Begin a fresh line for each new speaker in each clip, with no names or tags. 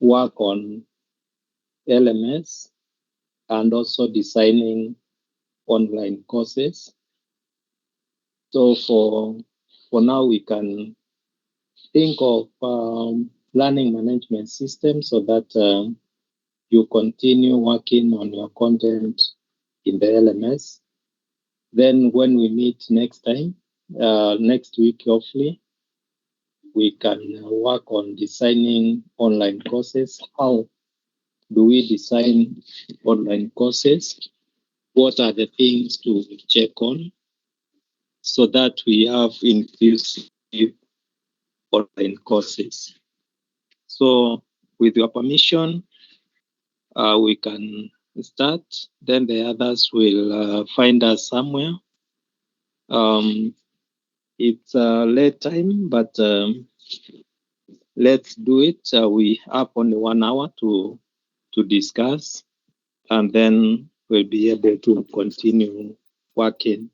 work on LMS and also designing online courses. So for now, we can think of learning management system so that you continue working on your content in the LMS. Then when we meet next time, next week, hopefully, we can work on designing online courses. How do we design online courses? What are the things to check on so that we have inclusive online courses? So with your permission, we can start. Then the others will find us somewhere. It's late time, but let's do it. We have only 1 hour to discuss, and then we'll be able to continue working.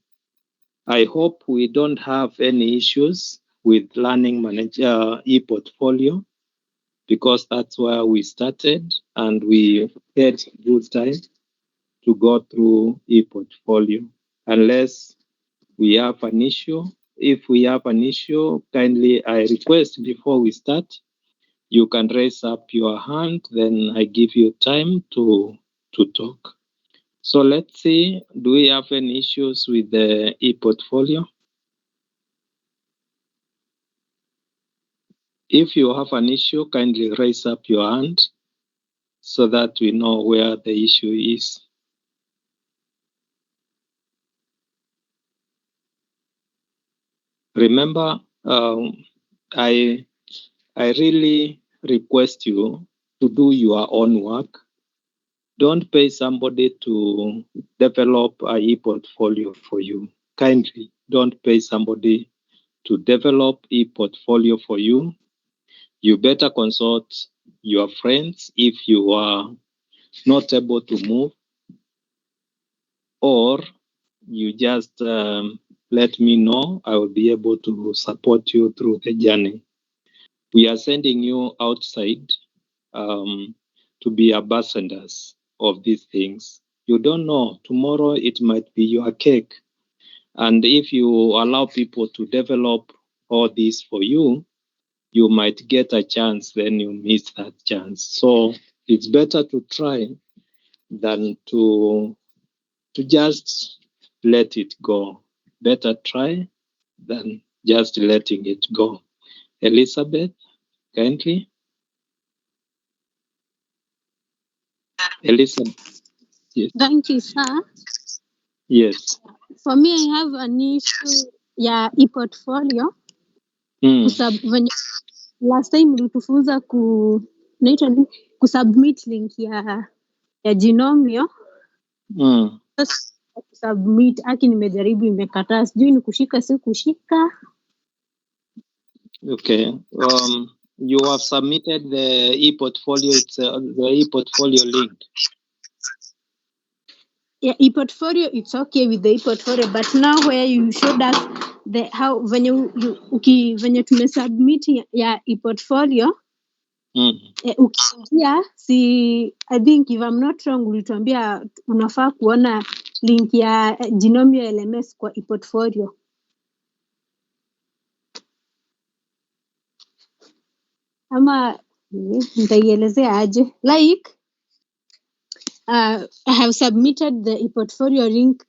I hope we don't have any issues with Learning Manager ePortfolio, because that's where we started and we had good time to go through ePortfolio. Unless we have an issue, if we have an issue, kindly I request before we start, you can raise up your hand, then I give you time to talk. So let's see, do we have any issues with the ePortfolio? If you have an issue, kindly raise up your hand so that we know where the issue is. Remember, I really request you to do your own work. Don't pay somebody to develop a ePortfolio for you. Kindly don't pay somebody to develop ePortfolio for you. You better consult your friends if you are not able to move, or you just let me know. I will be able to support you through the journey. We are sending you outside to be ambassadors of these things. You don't know, tomorrow it might be your cake. And if you allow people to develop all this for you, you might get a chance, then you miss that chance. So it's better to try than to just let it go. Better try than just letting it go. Elizabeth, kindly. Elizabeth. Yes.
Thank you, sir.
Yes.
For me, I have an issue ya ePortfolio. When last time ulitufunza kusubmit link ya Jinomio. Sasa kusubmit aki nimejaribu imekataa, sijui ni kushika si kushika.
Okay. You have submitted the ePortfolio. It's the ePortfolio link.
Yeah, ePortfolio, it's okay with the ePortfolio, but now where you showed us how when you tumesubmit ya ePortfolio, ukiingia I think if I'm not wrong, ulituambia unafaa kuona link ya Jinomio LMS kwa ePortfolio. Ama nitaielezea aje? Like I have submitted the ePortfolio link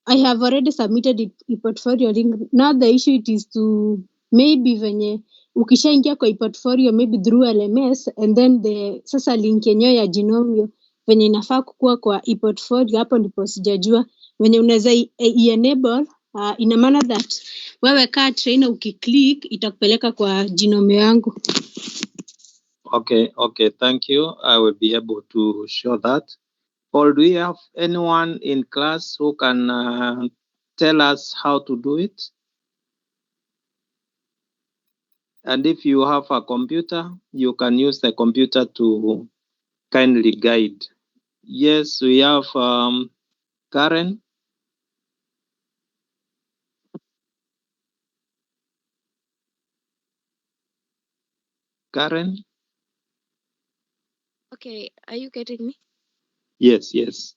I have already submitted ePortfolio link. Now the issue it is to maybe venye ukishaingia kwa ePortfolio maybe through LMS, and then sasa link yenyewe ya Jinomio venye inafaa kukua kwa ePortfolio, hapo ndipo sijajua venye unaweza enable. Ina maana that wewe kaa trainer ukiclick itakupeleka kwa Jinomio yangu.
Okay, thank you. I will be able to show that. Or do we have anyone in class who can tell us how to do it? And if you have a computer, you can use the computer to kindly guide. Yes, we have Karen. Karen?
Okay, are you getting me?
Yes, yes.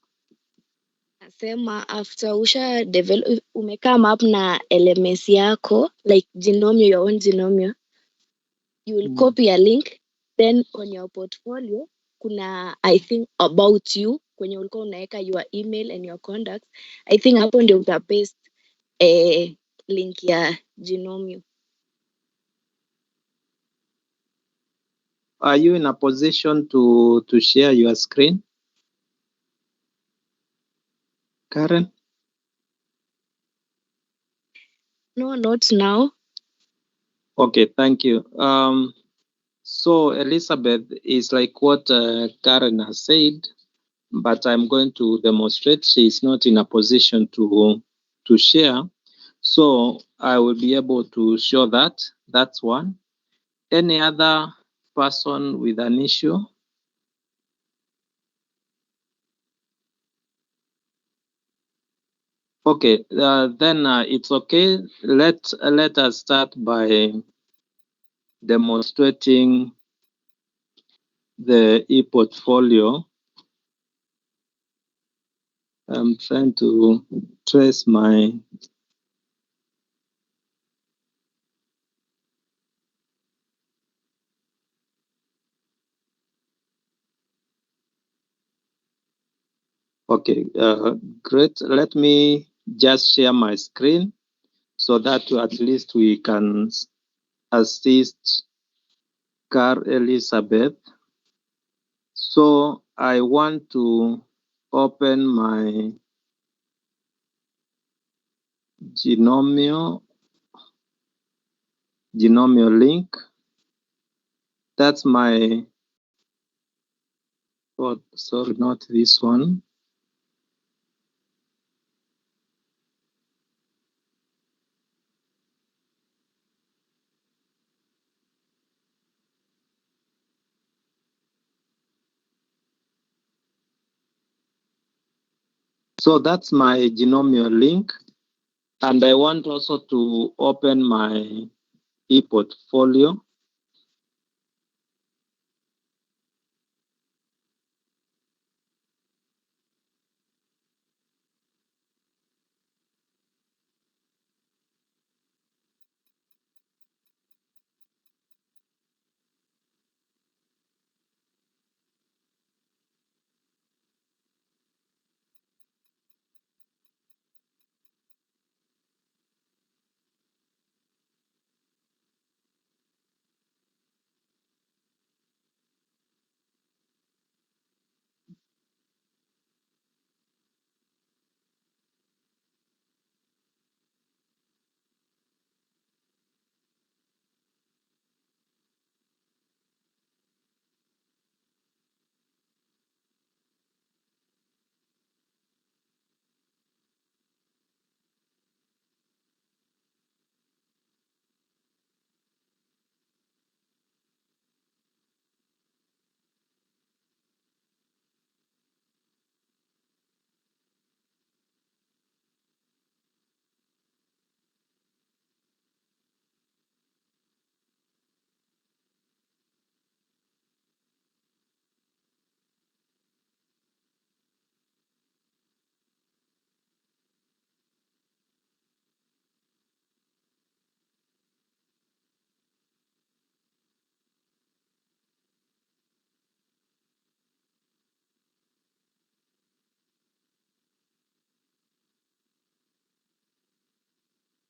Nasema after usha develop umecome up na LMS yako, like Genomio, your own Genomio, you will copy a link, then on your portfolio kuna I think about you kwenye ulikuwa unaweka your email and your contacts. I think hapo ndio utapaste link ya Genomio.
Are you in a position to share your screen, Karen?
No, not now.
Okay, thank you. So Elizabeth is like what Karen has said, but I'm going to demonstrate. She is not in a position to share, so I will be able to show that. That's one. Any other person with an issue? Okay, then it's okay. Let us start by demonstrating the e-portfolio. I'm trying to trace my okay, great. Let me just share my screen so that at least we can assist Car Elizabeth. So I want to open my Genomio link. That's my, oh, sorry, not this one. So that's my Genomio link. And I want also to open my e-portfolio.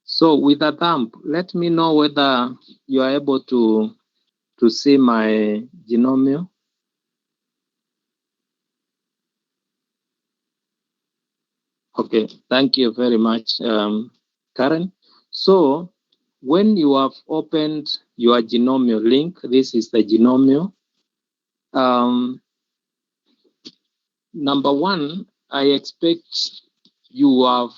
So with a thumb, let me know whether you are able to see my Genomio. Okay, thank you very much, Karen. So when you have opened your Genomio link, this is the Genomio. Number one, I expect you have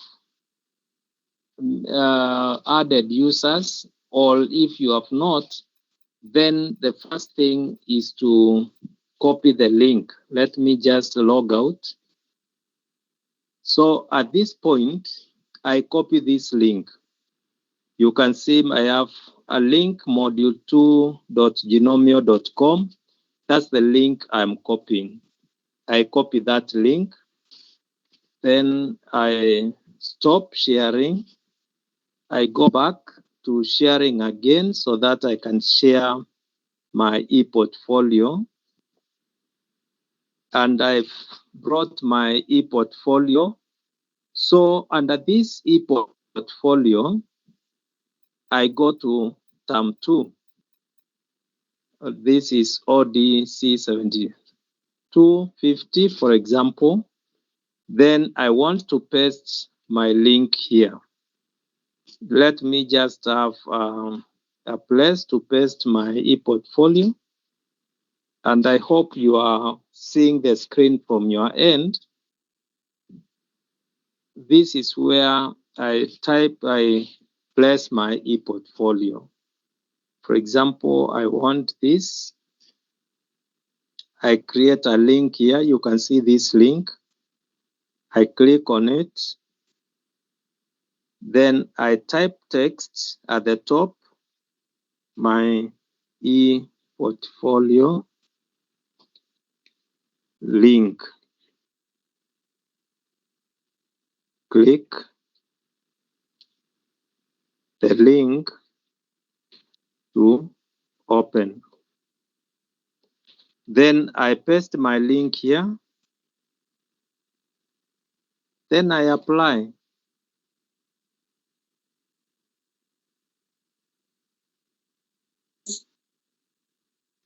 added users, or if you have not, then the first thing is to copy the link. Let me just log out. So at this point, I copy this link. You can see I have a link, module2.genomio.com. That's the link I'm copying. I copy that link. Then I stop sharing. I go back to sharing again so that I can share my ePortfolio. And I've brought my ePortfolio. So under this ePortfolio, I go to term 2. This is ODC 7250, for example. Then I want to paste my link here. Let me just have a place to paste my ePortfolio. And I hope you are seeing the screen from your end. This is where I place my ePortfolio. For example, I want this. I create a link here. You can see this link. I click on it. Then I type text at the top, my ePortfolio link. Click the link to open. Then I paste my link here. Then I apply.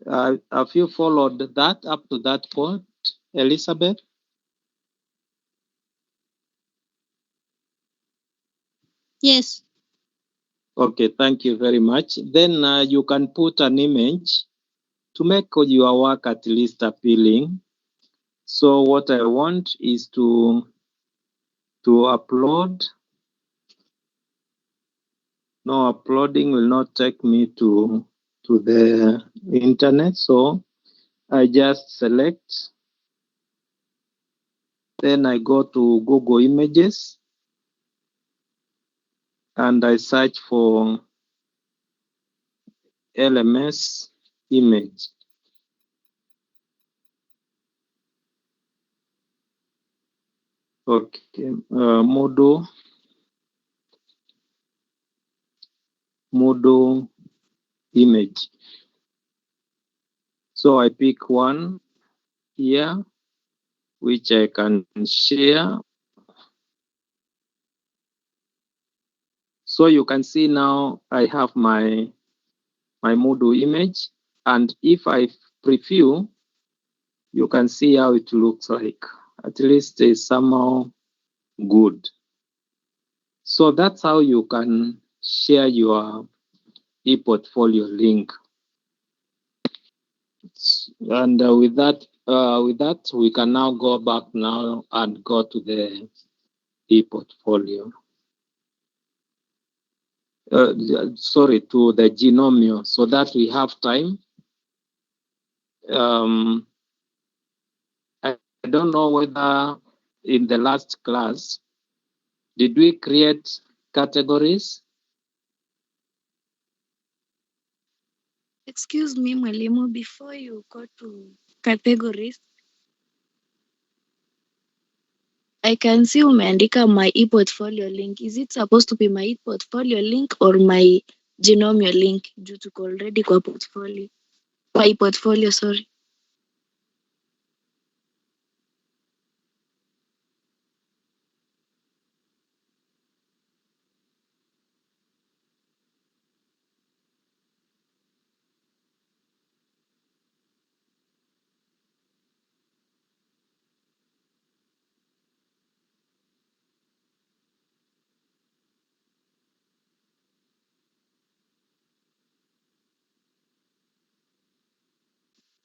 Have you followed that up to that point, Elizabeth?
Yes.
Okay, thank you very much. Then you can put an image to make your work at least appealing. So what I want is to upload. No, uploading will not take me to the internet. So I just select. Then I go to Google Images and I search for LMS image. Okay, Moodle image. So I pick one here, which I can share. So you can see now I have my Moodle image, and if I preview, you can see how it looks like. At least it's somehow good. So that's how you can share your ePortfolio link. And with that, we can now go back now and go to the ePortfolio. Sorry, to the Genomio, so that we have time. I don't know whether in the last class, did we create categories?
Excuse me, Mwalimu, before you go to categories, I can see umeandika my ePortfolio link. Is it supposed to be my ePortfolio link or my Genomio link? Juu tuko already kwa portfolio. Kwa ePortfolio, sorry.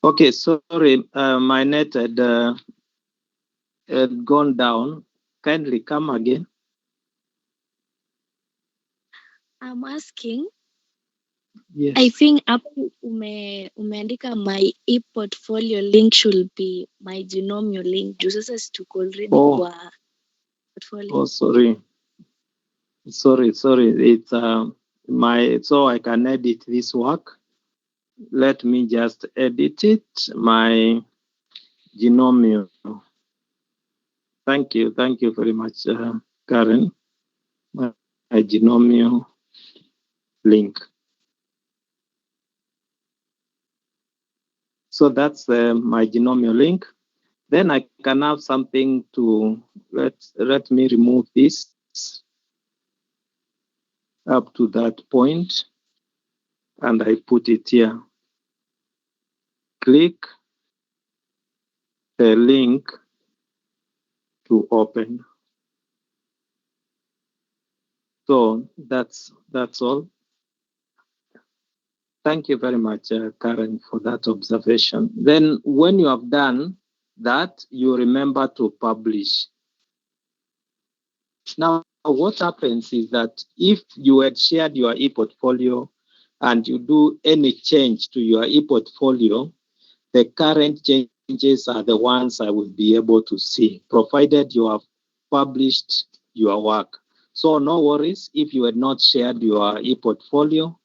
Okay, sorry, my net had gone down. Kindly come again.
I'm asking,
Yes.
I think hapo umeandika my ePortfolio link should be my Genomio link. Juu sasa si tuko already kwa portfolio.
Oh, sorry. It's so I can edit this work. let me just edit it. My Genomio. Thank you very much, Karen. My Genomio link. So that's my Genomio link. Then I can have something to let me remove this up to that point, and I put it here. Click the link to open. So that's all. Thank you very much, Karen, for that observation. Then when you have done that, you remember to publish. Now, what happens is that if you had shared your e-portfolio and you do any change to your e-portfolio, the current changes are the ones I will be able to see, provided you have published your work. So no worries if you had not shared your e-portfolio,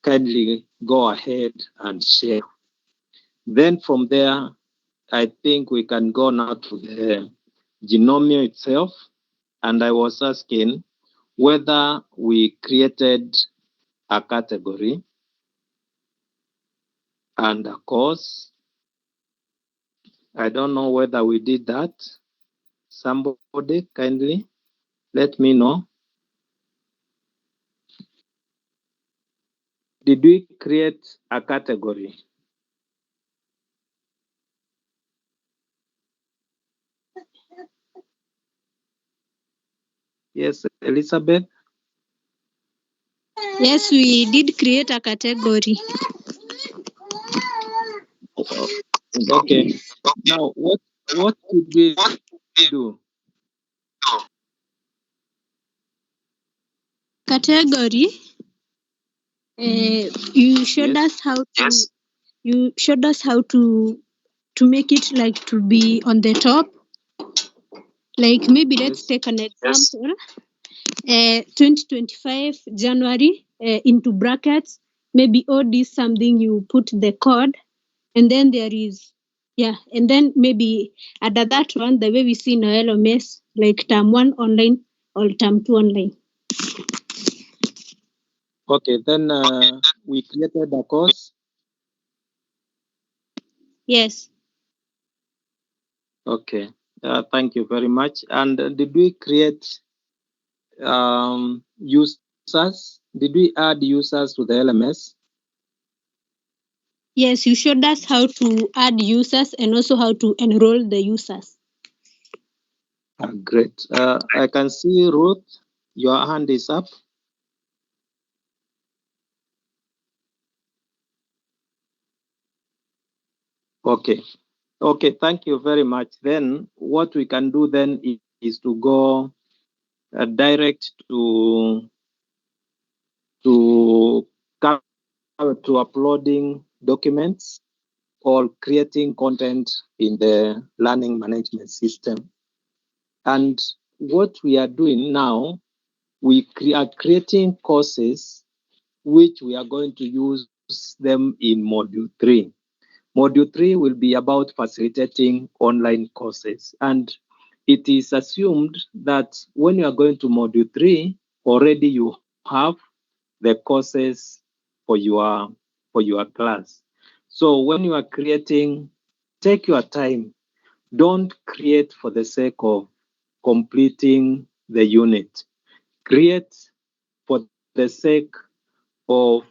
kindly go ahead and share. Then from there, I think we can go now to the Genomio itself. And I was asking whether we created a category and a course. I don't know whether we did that. Somebody kindly let me know. Did we create a category? Yes, Elizabeth?
Yes, we did create a category.
Okay. Now, what did we do?
Category. You showed us how to. You showed us how to make it like to be on the top. Like maybe let's take an example. 2025 January into brackets. Maybe odd is something you put the code, and then there is and then maybe under that one the way we see in our LMS, like term 1 online or term 2 online.
Okay, then we created a course.
Yes.
Okay, thank you very much. And did we create users? Did we add users to the LMS?
Yes, you showed us how to add users and also how to enroll the users.
Great. I can see Ruth, your hand is up. Okay. Okay, thank you very much. Then what we can do then is to go direct to uploading documents or creating content in the learning management system. And what we are doing now, we are creating courses which we are going to use them in Module 3. Module 3 will be about facilitating online courses. And it is assumed that when you are going to Module 3, already you have the courses for your class. So when you are creating, take your time. Don't create for the sake of completing the unit. Create for the sake of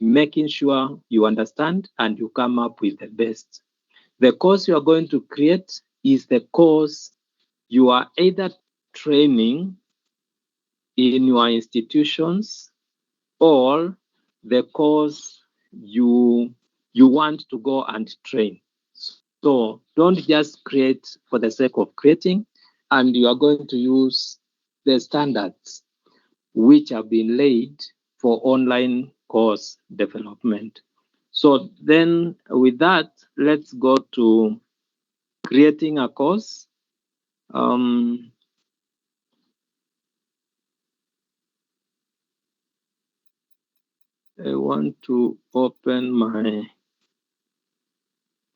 making sure you understand and you come up with the best. The course you are going to create is the course you are either training in your institutions or the course you want to go and train. So don't just create for the sake of creating, and you are going to use the standards which have been laid for online course development. So then with that, let's go to creating a course. I want to open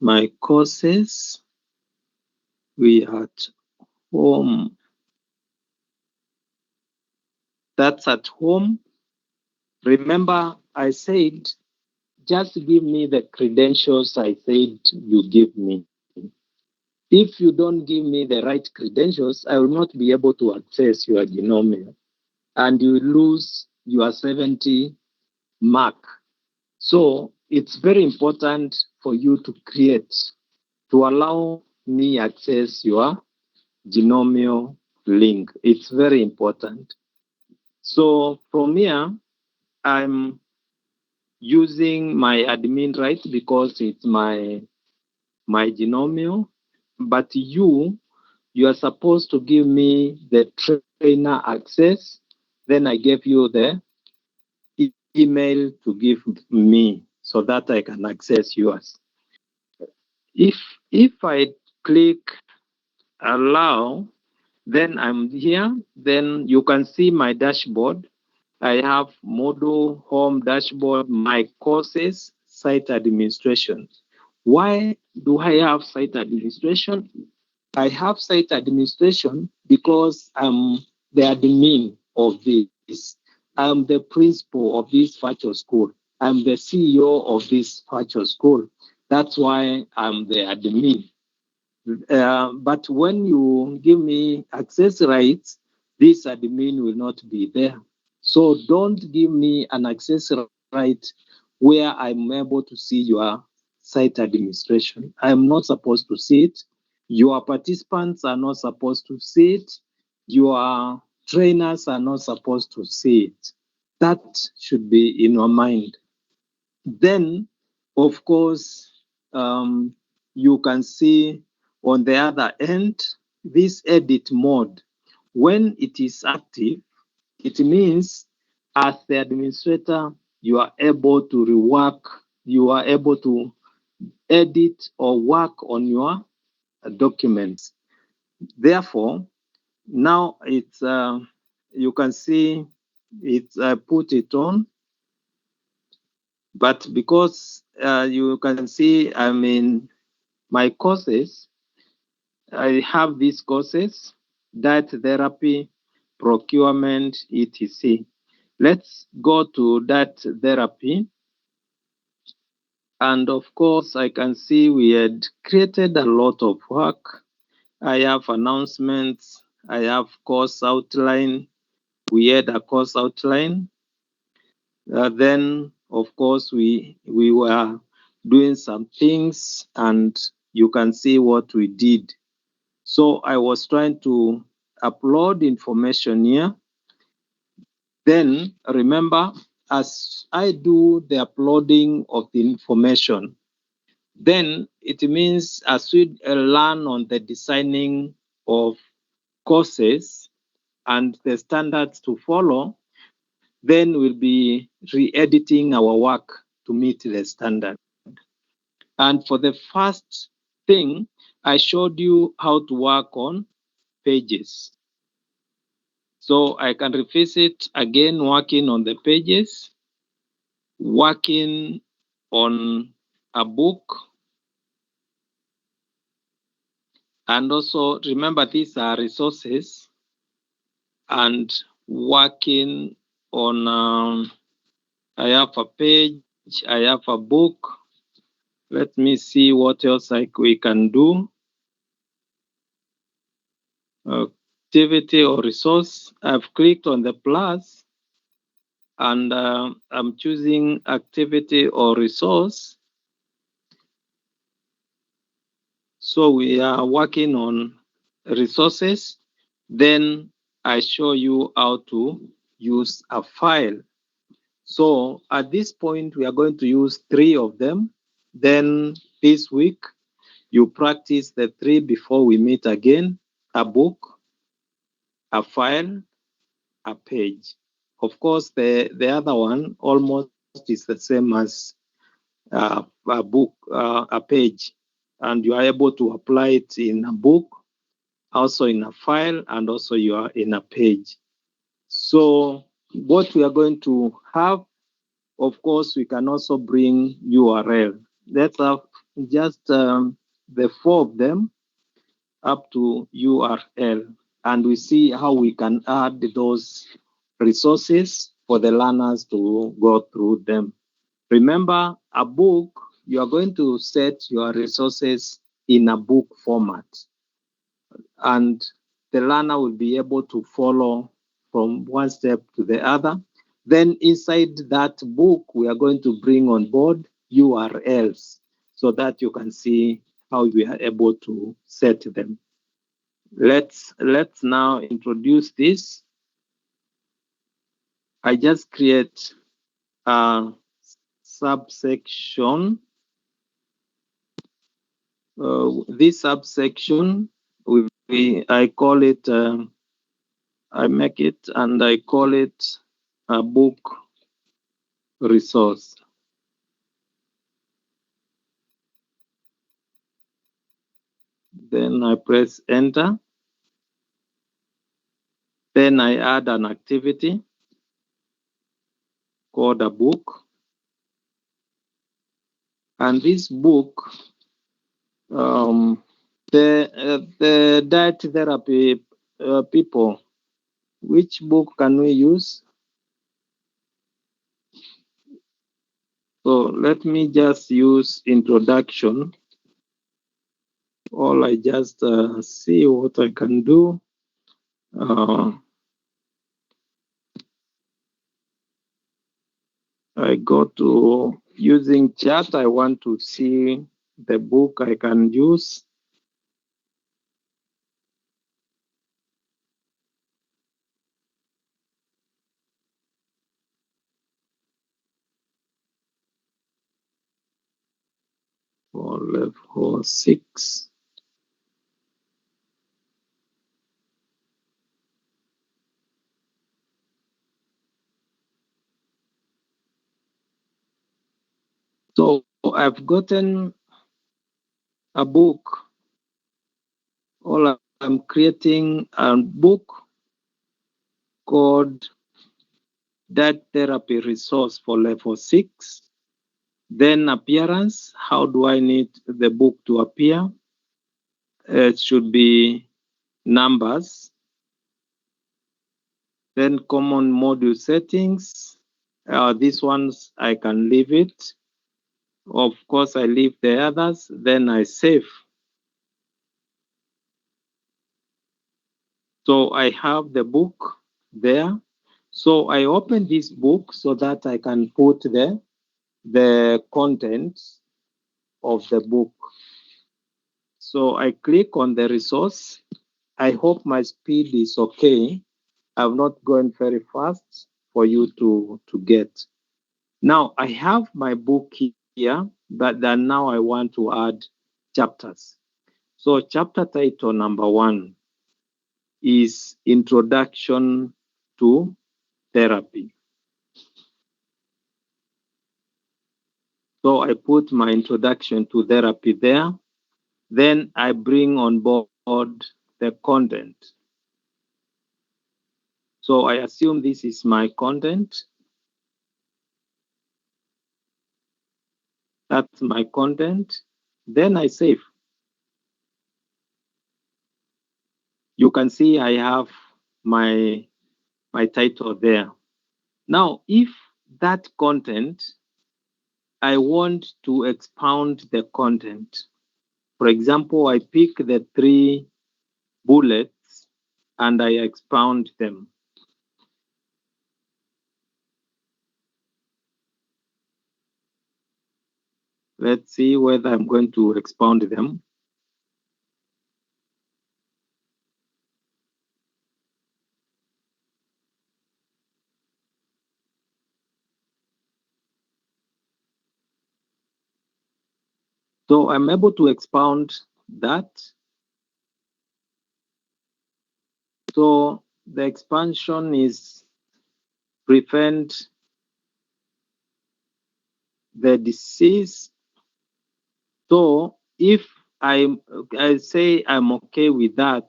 my courses. We are at home. That's at home. Remember, I said, just give me the credentials I said you give me. If you don't give me the right credentials, I will not be able to access your Genomia, and you lose your 70 mark. So it's very important for you to create, to allow me access your Genomio link. It's very important. So from here, I'm using my admin right because it's my Genomio, but you are supposed to give me the trainer access. Then I gave you the email to give me so that I can access yours. If I click allow, then I'm here. Then you can see my dashboard. I have module, home, dashboard, my courses, site administration. Why do I have site administration? I have site administration because I'm the admin of this. I'm the principal of this virtual school. I'm the CEO of this virtual school. That's why I'm the admin. But when you give me access rights, this admin will not be there. So don't give me an access right where I'm able to see your site administration. I'm not supposed to see it. Your participants are not supposed to see it. Your trainers are not supposed to see it. That should be in your mind. Then, of course, you can see on the other end, this edit mode. When it is active, it means as the administrator, you are able to rework, you are able to edit or work on your documents. Therefore, now it's you can see it's put it on, but because you can see I'm in my courses, I have these courses, diet therapy, procurement, etc. Let's go to that therapy. And of course, I can see we had created a lot of work. I have announcements. I have course outline. We had a course outline. Then, of course, we were doing some things, and you can see what we did. So I was trying to upload information here. Then remember, as I do the uploading of the information, then it means as we learn on the designing of courses and the standards to follow, then we'll be re-editing our work to meet the standard. And for the first thing, I showed you how to work on pages. So I can revisit again working on the pages, working on a book. And also remember, these are resources, and working on, I have a page, I have a book. Let me see what else we can do. Activity or resource. I've clicked on the plus, and I'm choosing activity or resource. So we are working on resources. Then I show you how to use a file. So at this point, we are going to use 3 of them. Then this week, you practice the 3 before we meet again: a book, a file, a page. Of course, the other one almost is the same as a book, a page, and you are able to apply it in a book, also in a file, and also you are in a page. So what we are going to have of course, we can also bring URL. Let's have just the 4 of them up to URL, and we see how we can add those resources for the learners to go through them. Remember, a book, you are going to set your resources in a book format, and the learner will be able to follow from one step to the other. Then inside that book, we are going to bring on board URLs so that you can see how we are able to set them. Let's now introduce this. I just create a subsection. This subsection, I call it, I make it and I call it a book resource. Then I press enter. Then I add an activity called a book. And this book, the diet therapy people, which book can we use? So let me just use introduction. Or I just see what I can do. I go to using chat. I want to see the book I can use. For level 6. So I've gotten a book, or I'm creating a book called Diet Therapy Resource for level 6. Then appearance, how do I need the book to appear? It should be numbers. Then common module settings. These ones, I can leave it. Of course, I leave the others, then I save. So I have the book there. So I open this book so that I can put the contents of the book. So I click on the resource. I hope my speed is okay. I've not gone very fast for you to get. Now I have my book here, but then now I want to add chapters. So chapter title number 1 is Introduction to Therapy. So I put my introduction to therapy there. Then I bring on board the content. So I assume this is my content. That's my content. Then I save. You can see I have my title there. Now, if that content, I want to expound the content. For example, I pick the 3 bullets and I expound them. Let's see whether I'm going to expound them. So I'm able to expound that. So the expansion is prevent the disease. So if I say I'm okay with that,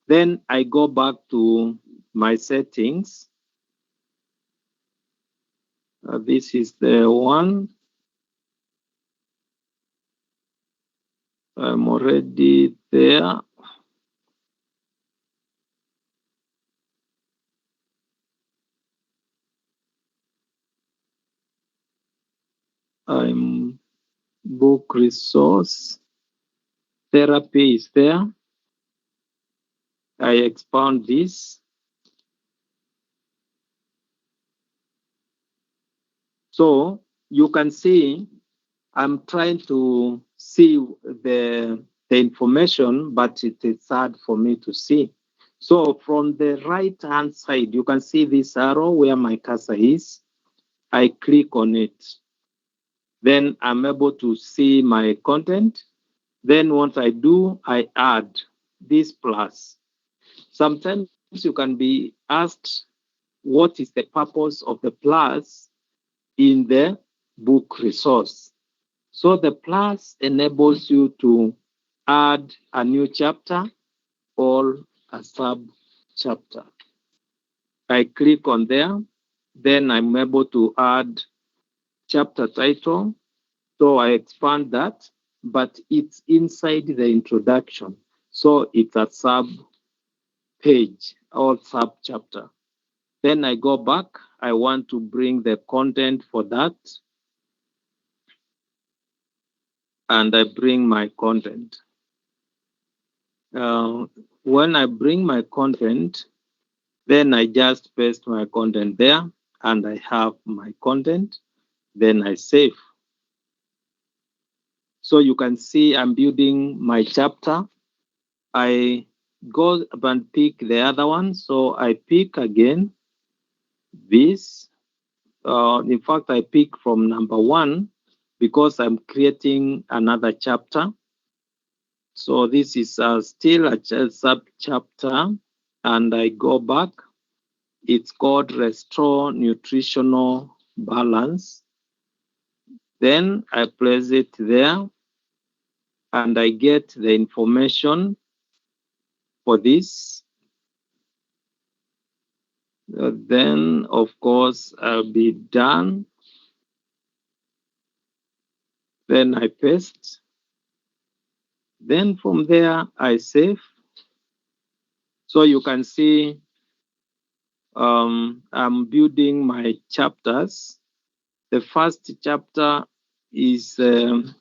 then I go back to my settings. This is the one. I'm already there. I'm book resource. Therapy is there. I expand this. So you can see I'm trying to see the information, but it is hard for me to see. So from the right hand side, you can see this arrow where my cursor is. I click on it. Then I'm able to see my content. Then what I do, I add this plus. Sometimes you can be asked, what is the purpose of the plus in the book resource? So the plus enables you to add a new chapter or a sub chapter. I click on there, then I'm able to add chapter title. So I expand that, but it's inside the introduction. So it's a sub page or sub chapter. Then I go back. I want to bring the content for that. And I bring my content. When I bring my content, then I just paste my content there and I have my content. Then I save. So you can see I'm building my chapter. I go and pick the other one. So I pick again this. In fact, I pick from number 1 because I'm creating another chapter. So this is still a sub chapter, and I go back. It's called Restore Nutritional Balance. Then I place it there, and I get the information for this. Then, of course, I'll be done. Then I paste. Then from there, I save. So you can see I'm building my chapters. The first chapter is the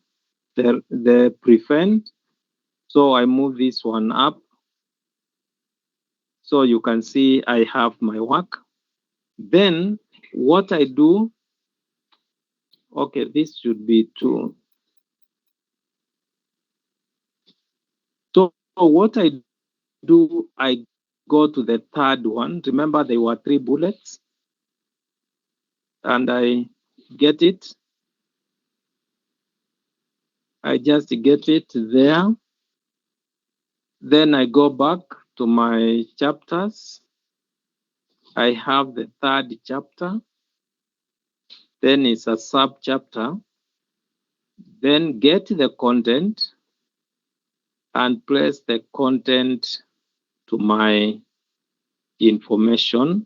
prevent. So I move this one up. So you can see I have my work. Then what I do, okay, this should be 2. So what I do, I go to the third one. Remember, there were 3 bullets. And I get it. I just get it there. Then I go back to my chapters. I have the 3rd chapter. Then it's a sub chapter. Then get the content and place the content to my information.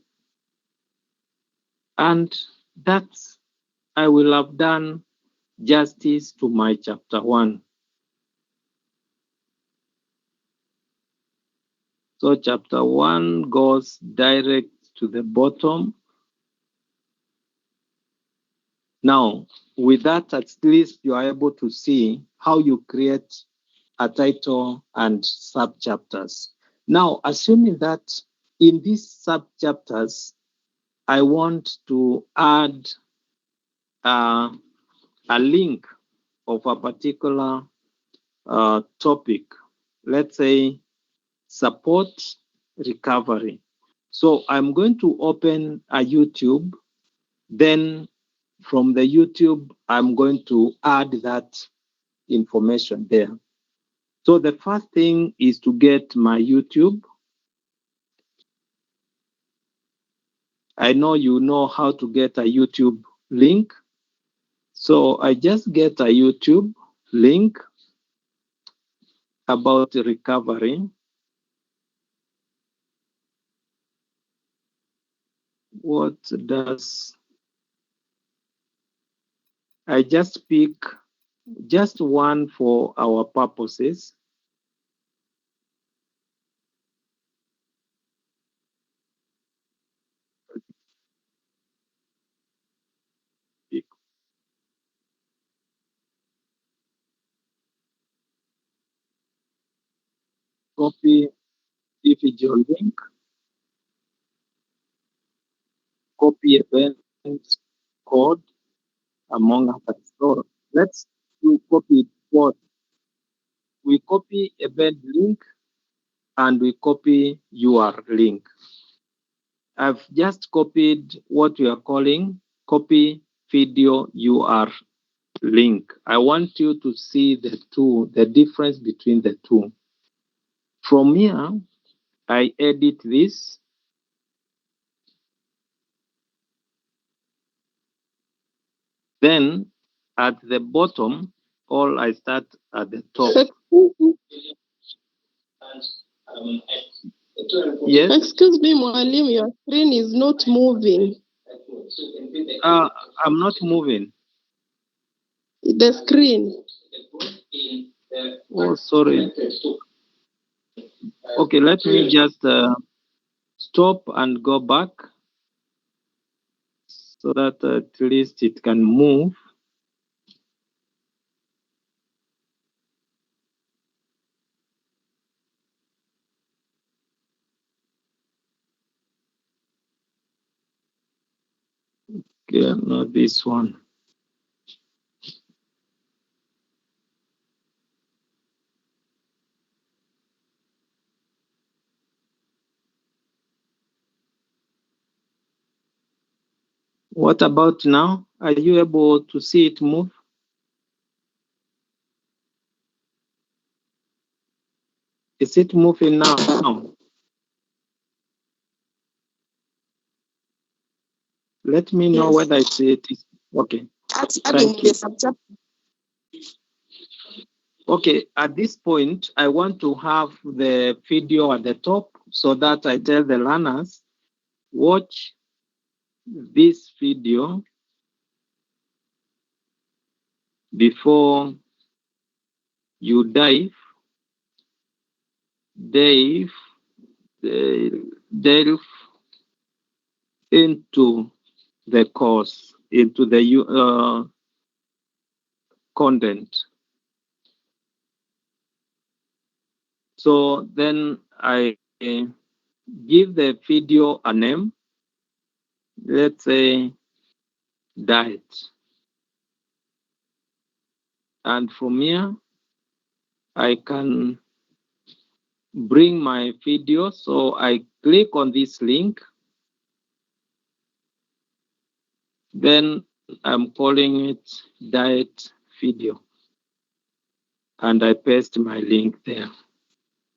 And that's, I will have done justice to my chapter 1. So chapter 1 goes direct to the bottom. Now, with that, at least you are able to see how you create a title and sub-chapters. Now, assuming that in these sub-chapters, I want to add a link of a particular topic, let's say support recovery. So I'm going to open a YouTube, then from the YouTube, I'm going to add that information there. So the first thing is to get my YouTube. I know you know how to get a YouTube link. So I just get a YouTube link about recovery. What does I just pick just one for our purposes. Copy individual link, copy event code, among others. So let's do copy both. We copy event link and we copy UR link. I've just copied what we are calling copy video UR link. I want you to see the difference between the two. From here, I edit this. Then at the bottom, I start at the top. Yes.
Excuse me, Mwalimu, your screen is not moving.
I'm not moving.
The screen.
Oh, sorry. Okay, let me just stop and go back so that at least it can move. Okay, not this one. What about now? Are you able to see it move? Is it moving now? Let me know whether I see it. Okay. Thank you. Okay, at this point, I want to have the video at the top so that I tell the learners, watch this video before you delve into the course, into the content. So then I give the video a name. Let's say diet. And from here, I can bring my video. So I click on this link. Then I'm calling it diet video. And I paste my link there.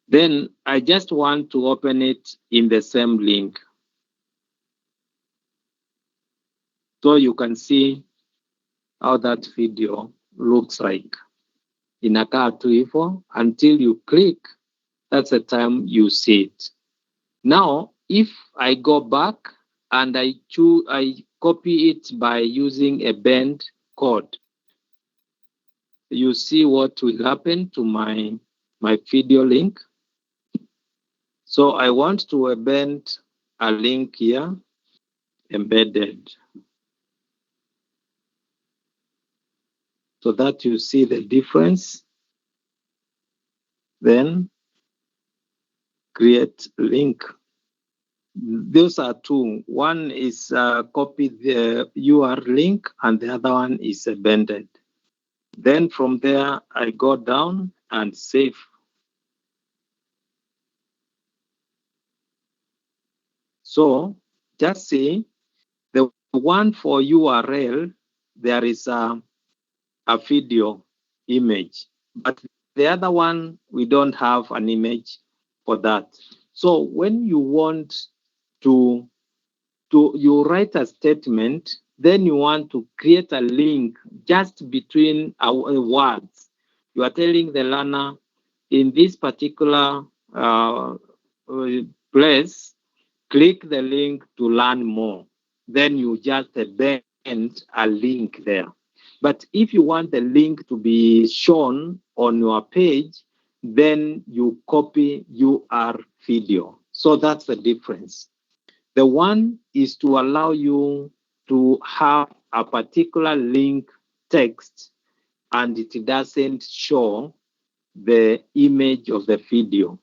Then I just want to open it in the same link. So you can see how that video looks like. Inakaa tu hivyo until you click, that's the time you see it. Now, if I go back and I copy it by using a bend code, you see what will happen to my video link. So I want to embed a link here, embedded, so that you see the difference. Then create link. Those are two. One is copy the UR link and the other one is embedded. Then from there, I go down and save. So just see the one for URL, there is a video image, but the other one, we don't have an image for that. So when you want to you write a statement, then you want to create a link just between words. You are telling the learner in this particular place, click the link to learn more. Then you just bend a link there. But if you want the link to be shown on your page, then you copy UR video. So that's the difference. The one is to allow you to have a particular link text and it doesn't show the image of the video.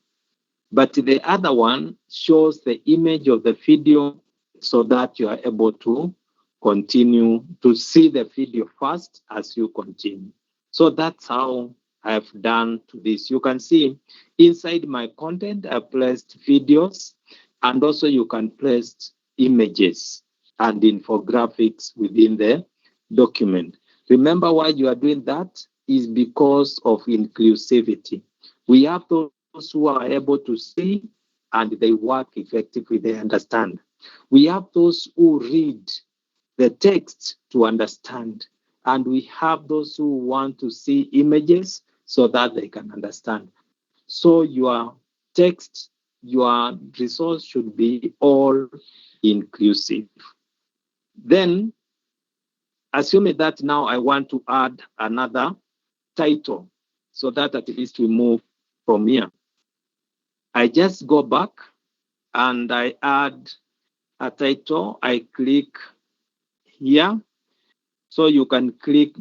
But the other one shows the image of the video so that you are able to continue to see the video first as you continue. So that's how I've done to this. You can see inside my content, I placed videos, and also you can place images and infographics within the document. Remember why you are doing that is because of inclusivity. We have those who are able to see and they work effectively, they understand. We have those who read the text to understand, and we have those who want to see images so that they can understand. So your text, your resource should be all inclusive. Then, assuming that now I want to add another title so that at least we move from here. I just go back and I add a title. I click here. So you can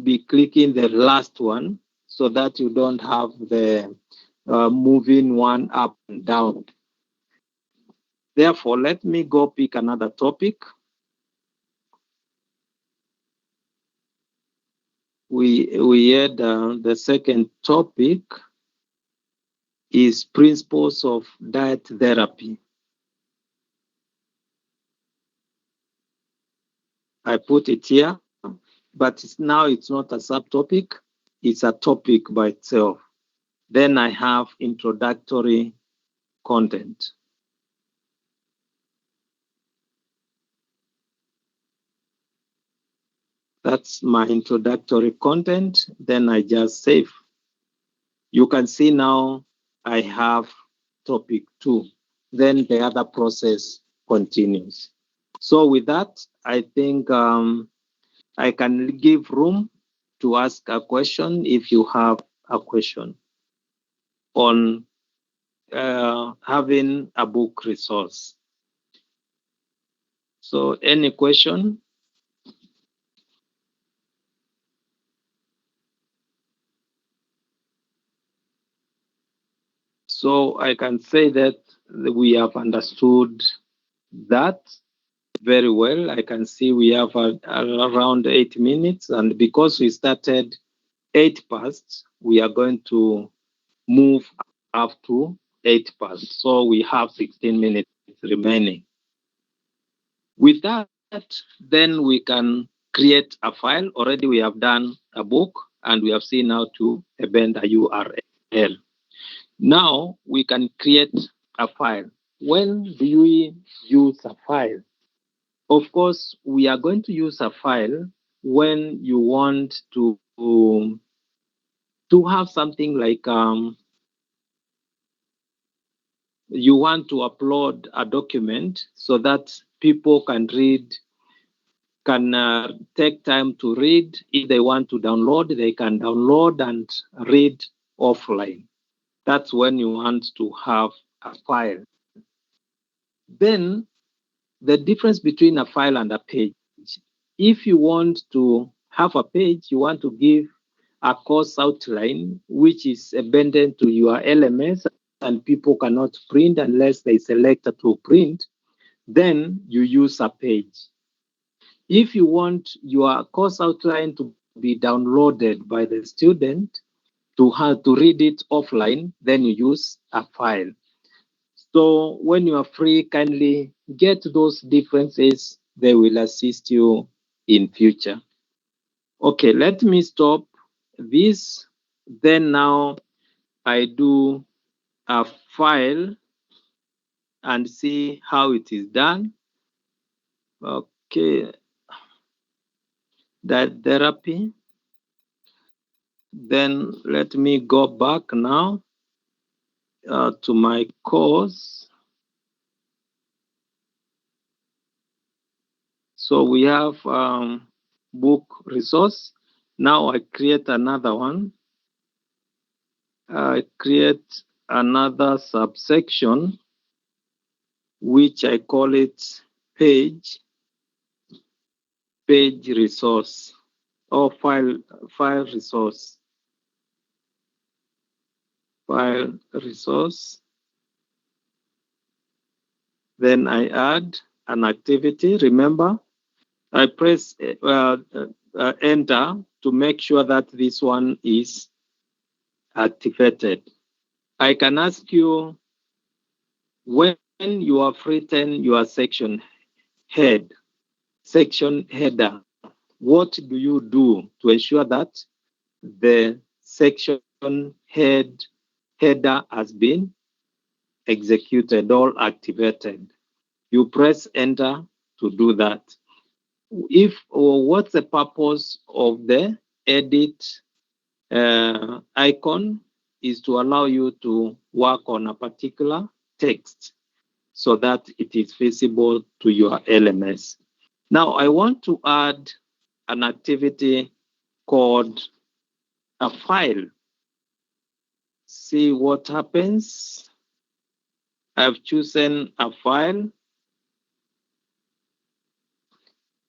be clicking the last one so that you don't have the moving one up and down. Therefore, let me go pick another topic. We had the second topic is principles of diet therapy. I put it here, but now it's not a subtopic, it's a topic by itself. Then I have introductory content. That's my introductory content. Then I just save. You can see now I have topic 2. Then the other process continues. So with that, I think I can give room to ask a question if you have a question on having a book resource. So any question? So I can say that we have understood that very well. I can see we have around 8 minutes, and because we started 8 past, we are going to move up to 8 past. So we have 16 minutes remaining. With that, then we can create a file. Already we have done a book, and we have seen how to append a URL. Now we can create a file. When do we use a file? Of course, we are going to use a file when you want to have something like you want to upload a document so that people can read, can take time to read. If they want to download, they can download and read offline. That's when you want to have a file. Then the difference between a file and a page. If you want to have a page, you want to give a course outline, which is appended to your LMS, and people cannot print unless they select to print, then you use a page. If you want your course outline to be downloaded by the student to read it offline, then you use a file. So when you are free, kindly get those differences. They will assist you in future. Okay, let me stop this. Then now I do a file and see how it is done. Okay, that therapy. Then let me go back now to my course. So we have book resource. Now I create another one. I create another subsection, which I call it page resource or file resource. File resource. Then I add an activity. Remember, I press enter to make sure that this one is activated. I can ask you, when you have written your section header, what do you do to ensure that the section header has been executed or activated? You press enter to do that. What's the purpose of the edit icon is to allow you to work on a particular text so that it is visible to your LMS. Now, I want to add an activity called a file. See what happens. I've chosen a file.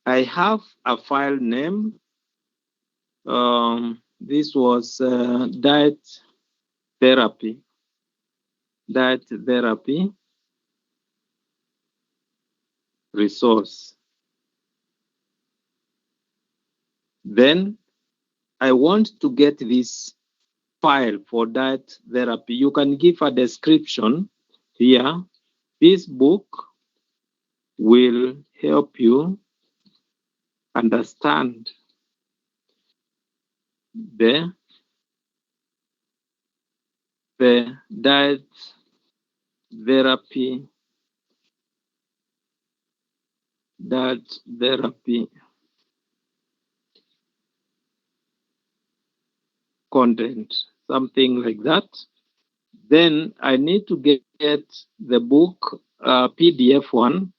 I have a file name. This was diet therapy. Diet therapy resource. Then I want to get this file for diet therapy. You can give a description here. This book will help you understand the diet therapy content, something like that. Then I need to get the book PDF one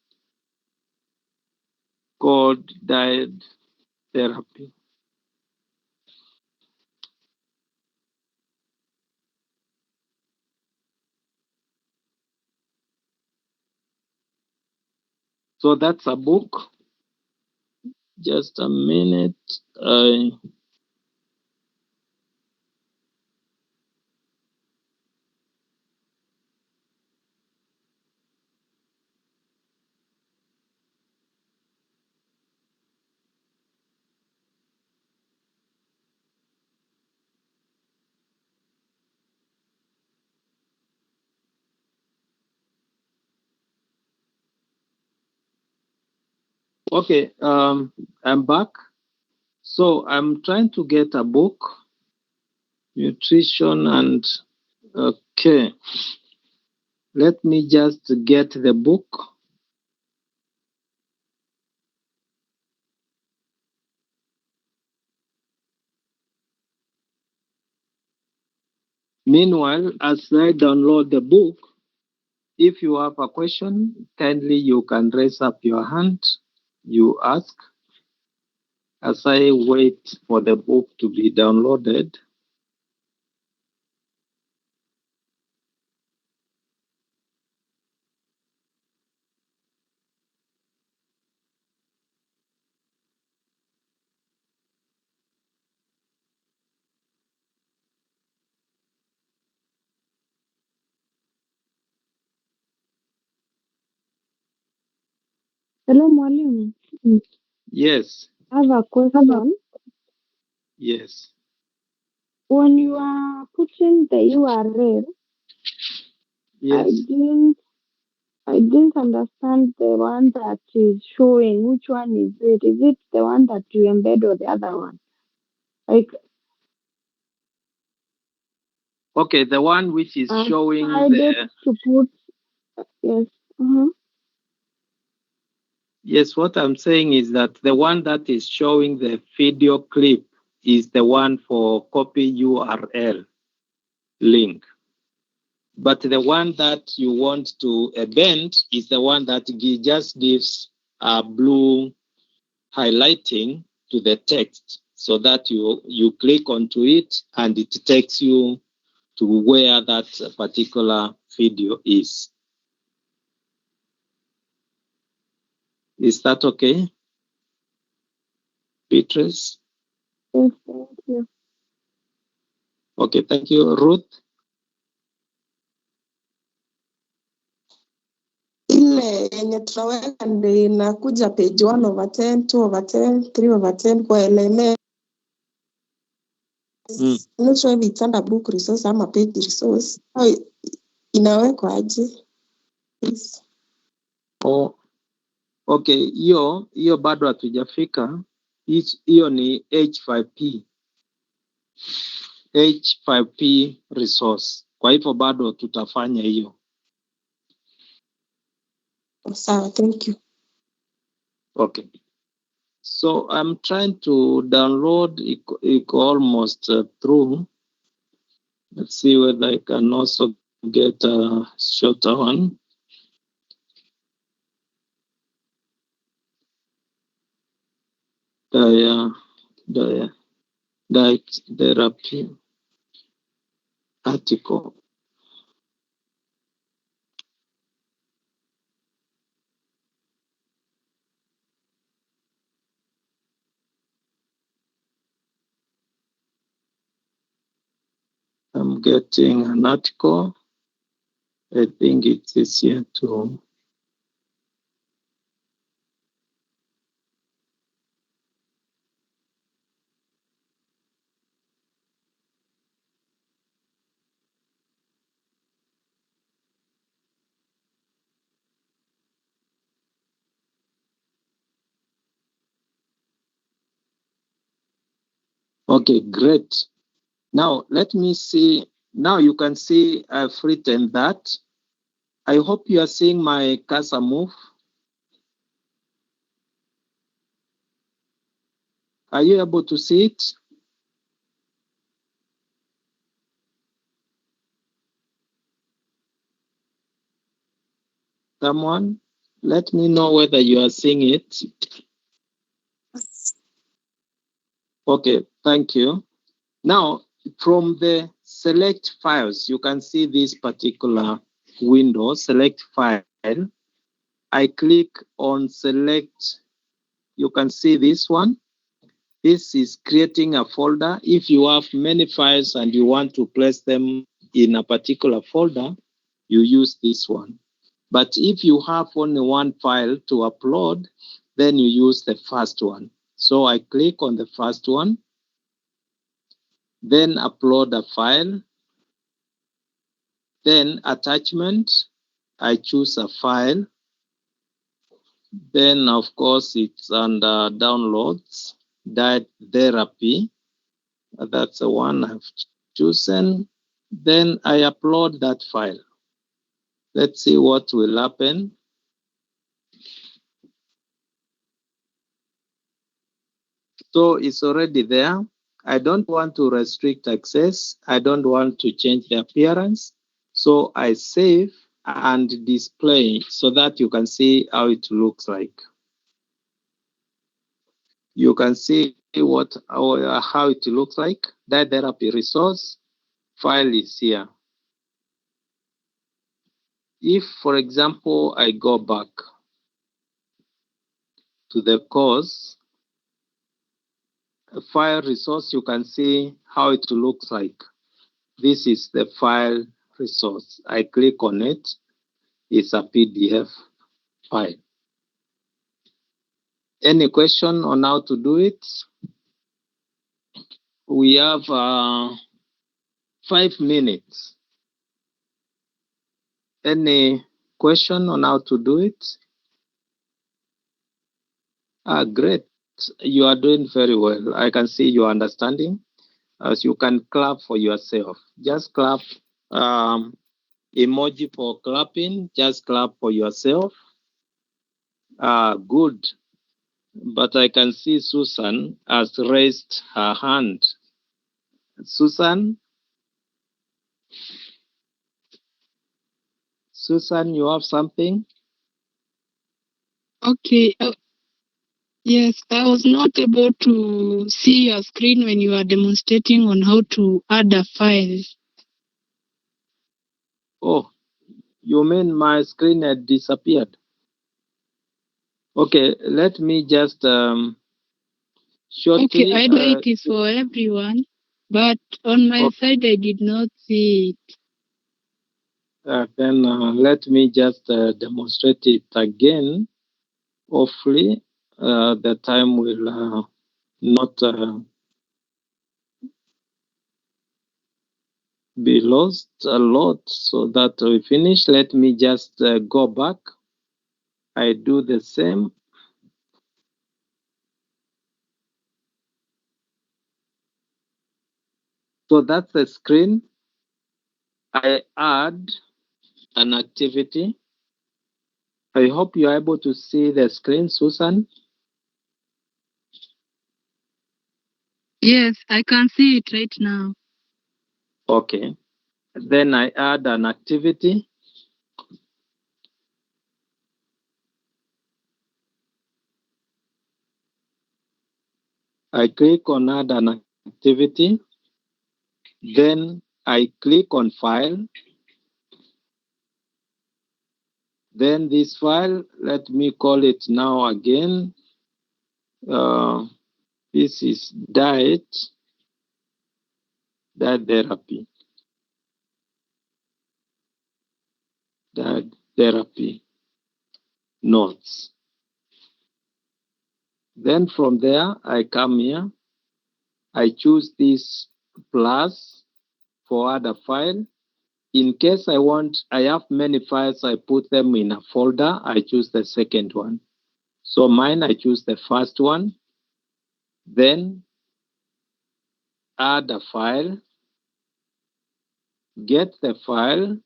called diet therapy. So that's a book. Just a minute. Okay, I'm back. So I'm trying to get a book, nutrition and, okay. Let me just get the book. Meanwhile, as I download the book, if you have a question, kindly you can raise up your hand. You ask as I wait for the book to be downloaded.
Hello, Mwalimu.
Yes,
I have a question.
yes.
When you are putting the URL,
Yes.
I didn't understand the one that is showing. Which one is it? Is it the one that you embed or the other one? Like,
Okay, the one which is
I
showing
decided to put, yes.
Yes, what I'm saying is that the one that is showing the video clip is the one for copy URL link. But the one that you want to bend is the one that just gives a blue highlighting to the text. so that you click onto it and it takes you to where that particular video is. Is that okay, Beatrice?
Yes, thank you.
Okay, thank you. Ruth?
Ile yenye tunaweka ndio inakuja page 1/10, 2/10, 3/10 kwa LMS. I'm not sure if it's under book resource ama page resource. How inawekwa aje? Yes.
Oh, okay, hiyo bado hatujafika. Hiyo ni H5P. H5P resource. Kwa hivyo bado tutafanya hiyo.
Sawa, thank you.
Okay. So I'm trying to download it almost through. Let's see whether I can also get a shorter one. Diet therapy article. I'm getting an article. I think it is here too. Okay, great. Now let me see. Now you can see I've written that. I hope you are seeing my cursor move. Are you able to see it? Someone, let me know whether you are seeing it. Okay, thank you. Now, from the select files, you can see this particular window, select file. I click on select, you can see this one. This is creating a folder. If you have many files and you want to place them in a particular folder, you use this one. But if you have only one file to upload, then you use the first one. So I click on the first one, then upload a file, then attachment, I choose a file. Then, of course, it's under downloads, diet therapy. That's the one I've chosen. Then I upload that file. Let's see what will happen. So it's already there. I don't want to restrict access. I don't want to change the appearance. So I save and display so that you can see how it looks like. You can see how it looks like. That therapy resource file is here. If, for example, I go back to the course, file resource, you can see how it looks like. This is the file resource. I click on it. It's a PDF file. Any question on how to do it? We have 5 minutes. Any question on how to do it? Great. You are doing very well. I can see you are understanding. As you can clap for yourself. Just clap. Emoji for clapping. Just clap for yourself. Good. But I can see Susan has raised her hand. Susan? Susan, you have something?
Okay. Yes, I was not able to see your screen when you were demonstrating on how to add a file.
Oh, you mean my screen had disappeared? Okay, let me just shortly.
Okay, I know it is for everyone, but on my side I did not see it.
Then let me just demonstrate it again. Hopefully, the time will not be lost a lot so that we finish. Let me just go back. I do the same. So that's the screen. I add an activity. I hope you're able to see the screen, Susan.
Yes, I can see it right now.
Okay. Then I add an activity. I click on add an activity. Then I click on file. Then this file, let me call it now again. This is diet therapy. Diet therapy notes. Then from there, I come here. I choose this plus for other file. In case I have many files, I put them in a folder. I choose the second one. So mine, I choose the first one. Then add a file, get the file,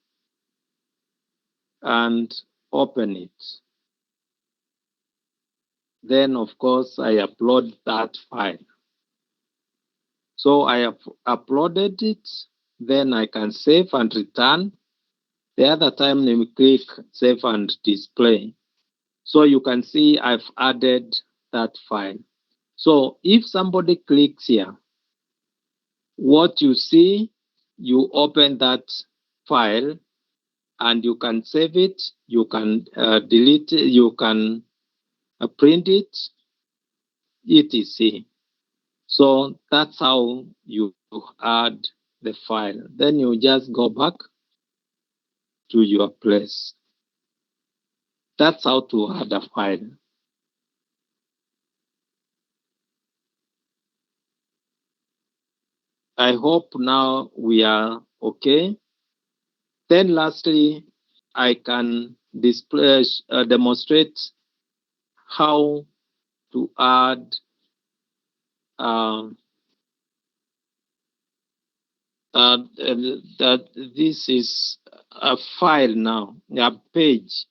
and open it. Then, of course, I upload that file. So I have uploaded it. Then I can save and return. The other time, we click save and display. So you can see I've added that file. So if somebody clicks here, what you see, you open that file and you can save it, you can delete it, you can print it, etc. So that's how you add the file. Then you just go back to your place. That's how to add a file. I hope now we are okay. Then lastly, I can display, demonstrate how to add that this is a file now, a page.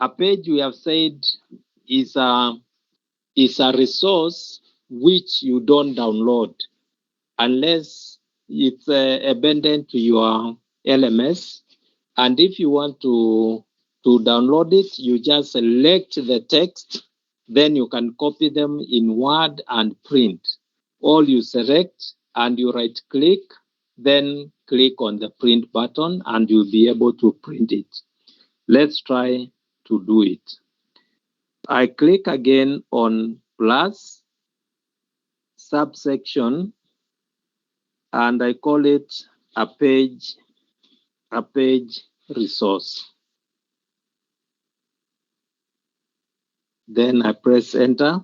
A page we have said is a resource which you don't download unless it's abandoned to your LMS. And if you want to download it, you just select the text, then you can copy them in Word and print. All you select and you right click, then click on the print button and you'll be able to print it. Let's try to do it. I click again on plus subsection and I call it a page resource. Then I press enter.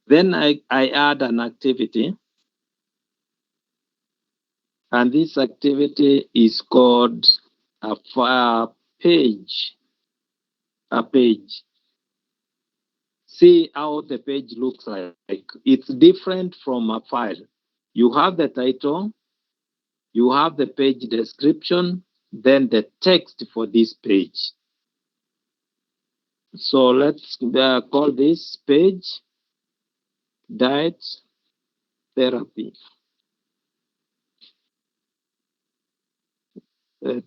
Then I add an activity. And this activity is called a page. A page. See how the page looks like. It's different from a file. You have the title, you have the page description, then the text for this page. So let's call this page diet therapy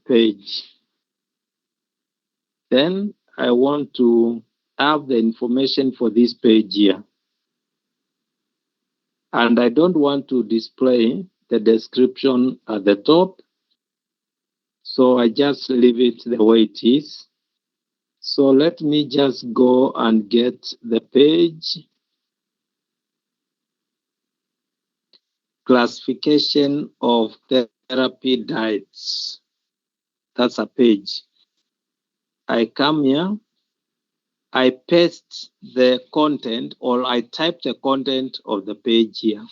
page. Then I want to have the information for this page here. And I don't want to display the description at the top. So I just leave it the way it is. So let me just go and get the page. Classification of therapy diets. That's a page. I come here, I paste the content, or I type the content of the page here.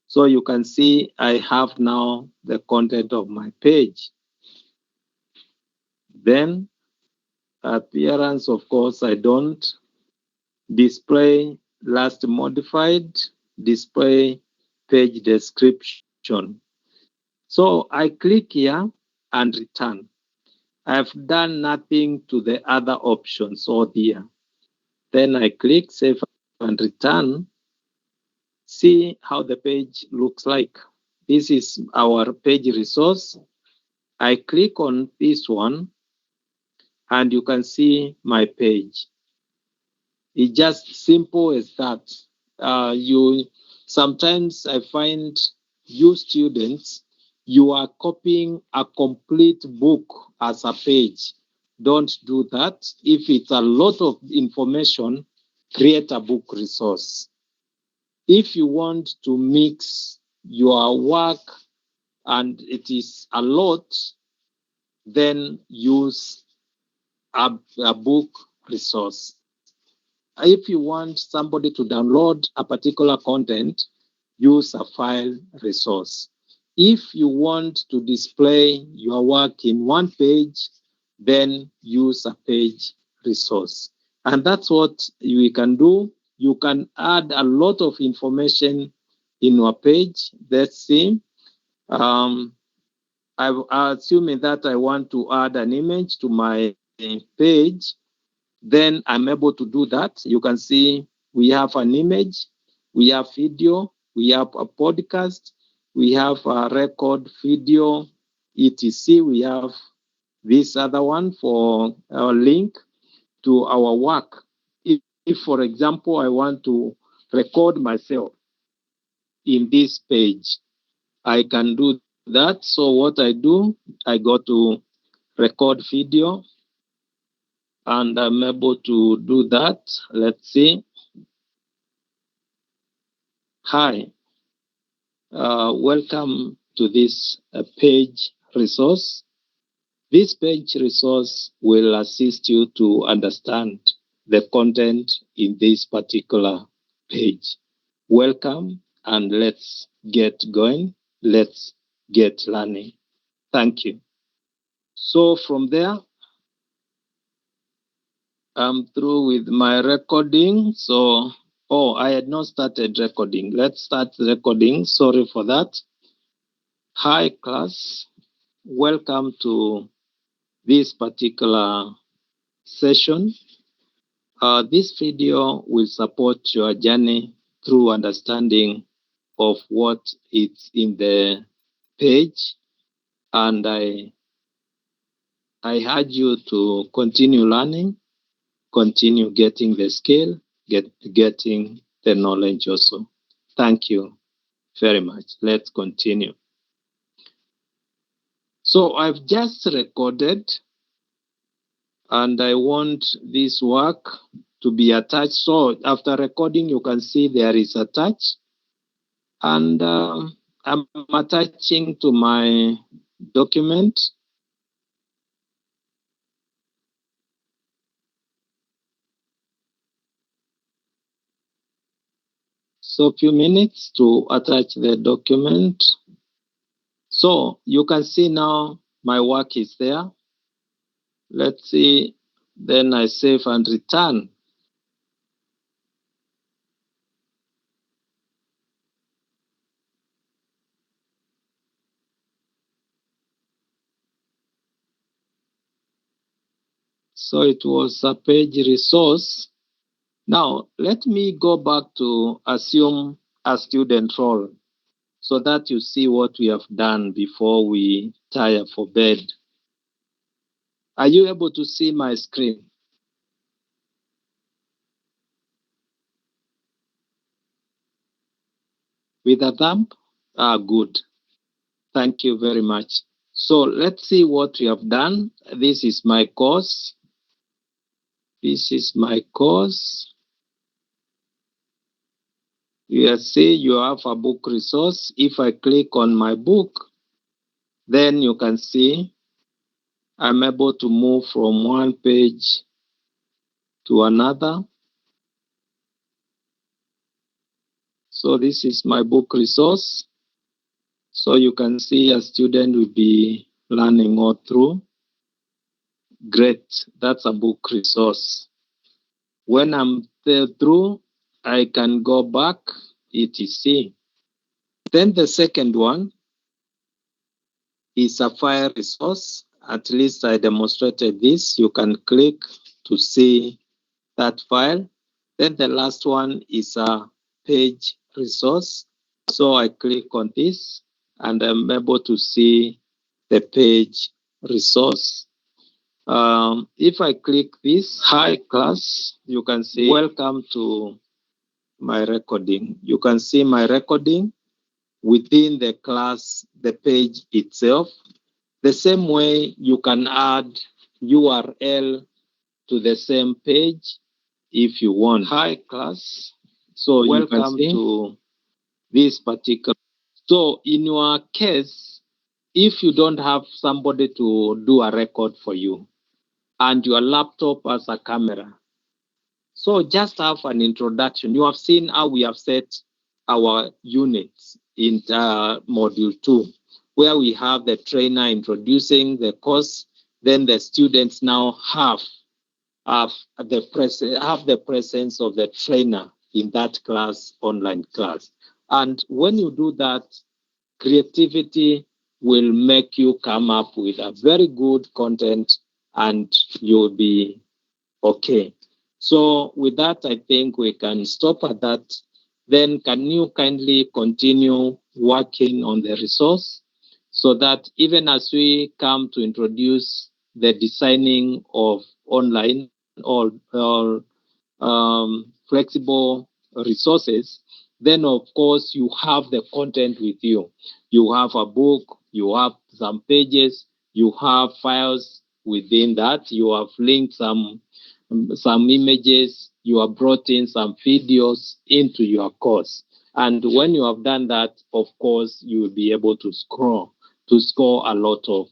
So you can see I have now the content of my page. Then appearance, of course, I don't. Display last modified, display page description. So I click here and return. I've done nothing to the other options or here. Then I click save and return. See how the page looks like. This is our page resource. I click on this one and you can see my page. It's just simple as that. Sometimes I find you students, you are copying a complete book as a page. Don't do that. If it's a lot of information, create a book resource. If you want to mix your work and it is a lot, then use a book resource. If you want somebody to download a particular content, use a file resource. If you want to display your work in one page, then use a page resource. And that's what we can do. You can add a lot of information in your page. Let's see. I'm assuming that I want to add an image to my page. Then I'm able to do that. You can see we have an image, we have video, we have a podcast, we have a record video, etc. We have this other one for our link to our work. If, for example, I want to record myself in this page, I can do that. So what I do, I go to record video, and I'm able to do that. Let's see. Hi, welcome to this page resource. This page resource will assist you to understand the content in this particular page. Welcome, and let's get going. Let's get learning. Thank you. So from there, I'm through with my recording. So, I had not started recording. Let's start recording. Sorry for that. Hi, class. Welcome to this particular session. This video will support your journey through understanding of what is in the page, and I urge you to continue learning, continue getting the skill, getting the knowledge also. Thank you very much. Let's continue. So I've just recorded, and I want this work to be attached. So after recording, you can see there is attached, and I'm attaching to my document. So a few minutes to attach the document. So you can see now my work is there. Let's see. Then I save and return. So it was a page resource. Now, let me go back to assume a student role so that you see what we have done before we tire for bed. Are you able to see my screen? With a thumb? Good. Thank you very much. So let's see what we have done. This is my course. This is my course. You see you have a book resource. If I click on my book, then you can see I'm able to move from one page to another. So this is my book resource. So you can see a student will be learning all through. Great, that's a book resource. When I'm through, I can go back, etc. Then the second one is a file resource. At least I demonstrated this. You can click to see that file. Then the last one is a page resource. So I click on this and I'm able to see the page resource. If I click this, hi class, you can see welcome to my recording. You can see my recording within the class, the page itself. The same way you can add URL to the same page if you want. Hi class. So welcome to this particular. So in your case, if you don't have somebody to do a record for you and your laptop has a camera, so just have an introduction. You have seen how we have set our units in module 2, where we have the trainer introducing the course. Then the students now have the presence of the trainer in that class, online class. And when you do that, creativity will make you come up with a very good content and you'll be okay. So with that, I think we can stop at that. Then can you kindly continue working on the resource so that even as we come to introduce the designing of online or flexible resources, then of course you have the content with you. You have a book, you have some pages, you have files within that, you have linked some images, you have brought in some videos into your course. And when you have done that, of course, you will be able to score a lot of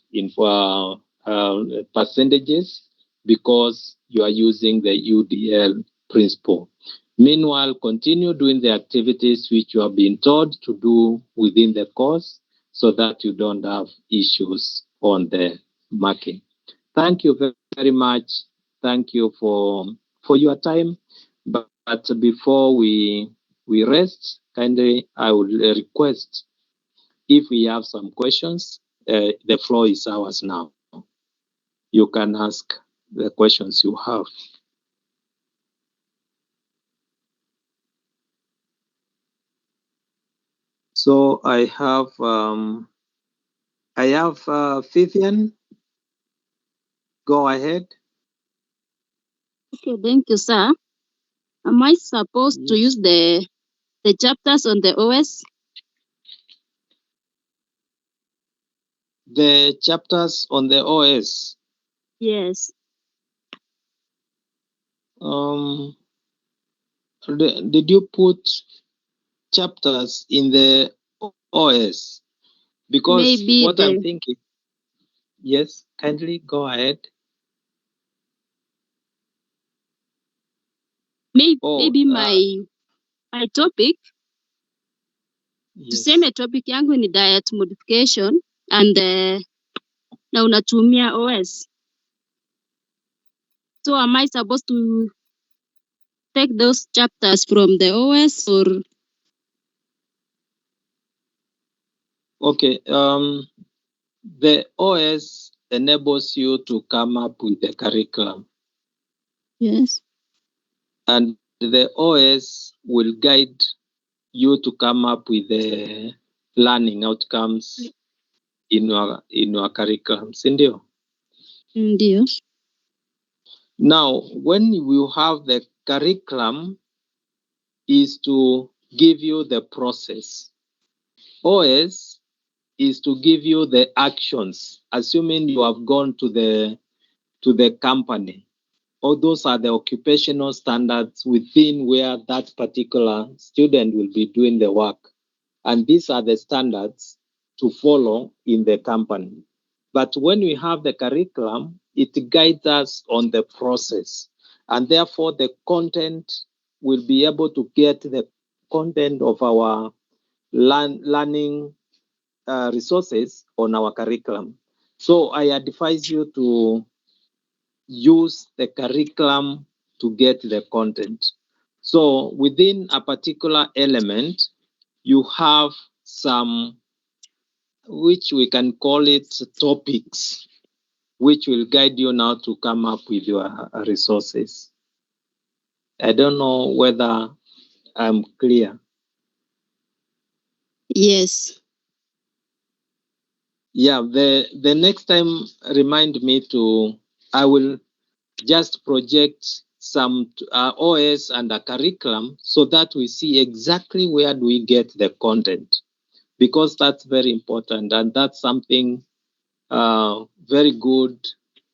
percentages because you are using the UDL principle. Meanwhile, continue doing the activities which you have been told to do within the course so that you don't have issues on the marking. Thank you very much. Thank you for your time. But before we rest, kindly, I would request if we have some questions, the floor is ours now. You can ask the questions you have. So I have Vivian. Go ahead.
Okay, thank you, sir. Am I supposed to use the chapters on the OS?
The chapters on the OS?
Yes.
Did you put chapters in the OS? Because
maybe
what I'm thinking. Yes, kindly go ahead.
Maybe my topic,
yes.
Tuseme topic yangu ni diet modification and na unatumia OS. So am I supposed to take those chapters from the OS or?
Okay, the OS enables you to come up with the curriculum.
Yes.
And the OS will guide you to come up with the learning outcomes in your curriculum. Ndio?
Ndio.
Now, when you have the curriculum, is to give you the process. OS is to give you the actions, assuming you have gone to the company. All those are the occupational standards within where that particular student will be doing the work. And these are the standards to follow in the company. But when we have the curriculum, it guides us on the process. And therefore, the content will be able to get the content of our learning resources on our curriculum. So I advise you to use the curriculum to get the content. So within a particular element, you have some, which we can call it topics, which will guide you now to come up with your resources. I don't know whether I'm clear.
Yes.
Yeah, the next time, remind me to, I will just project some OS and a curriculum so that we see exactly where do we get the content, because that's very important, and that's something very good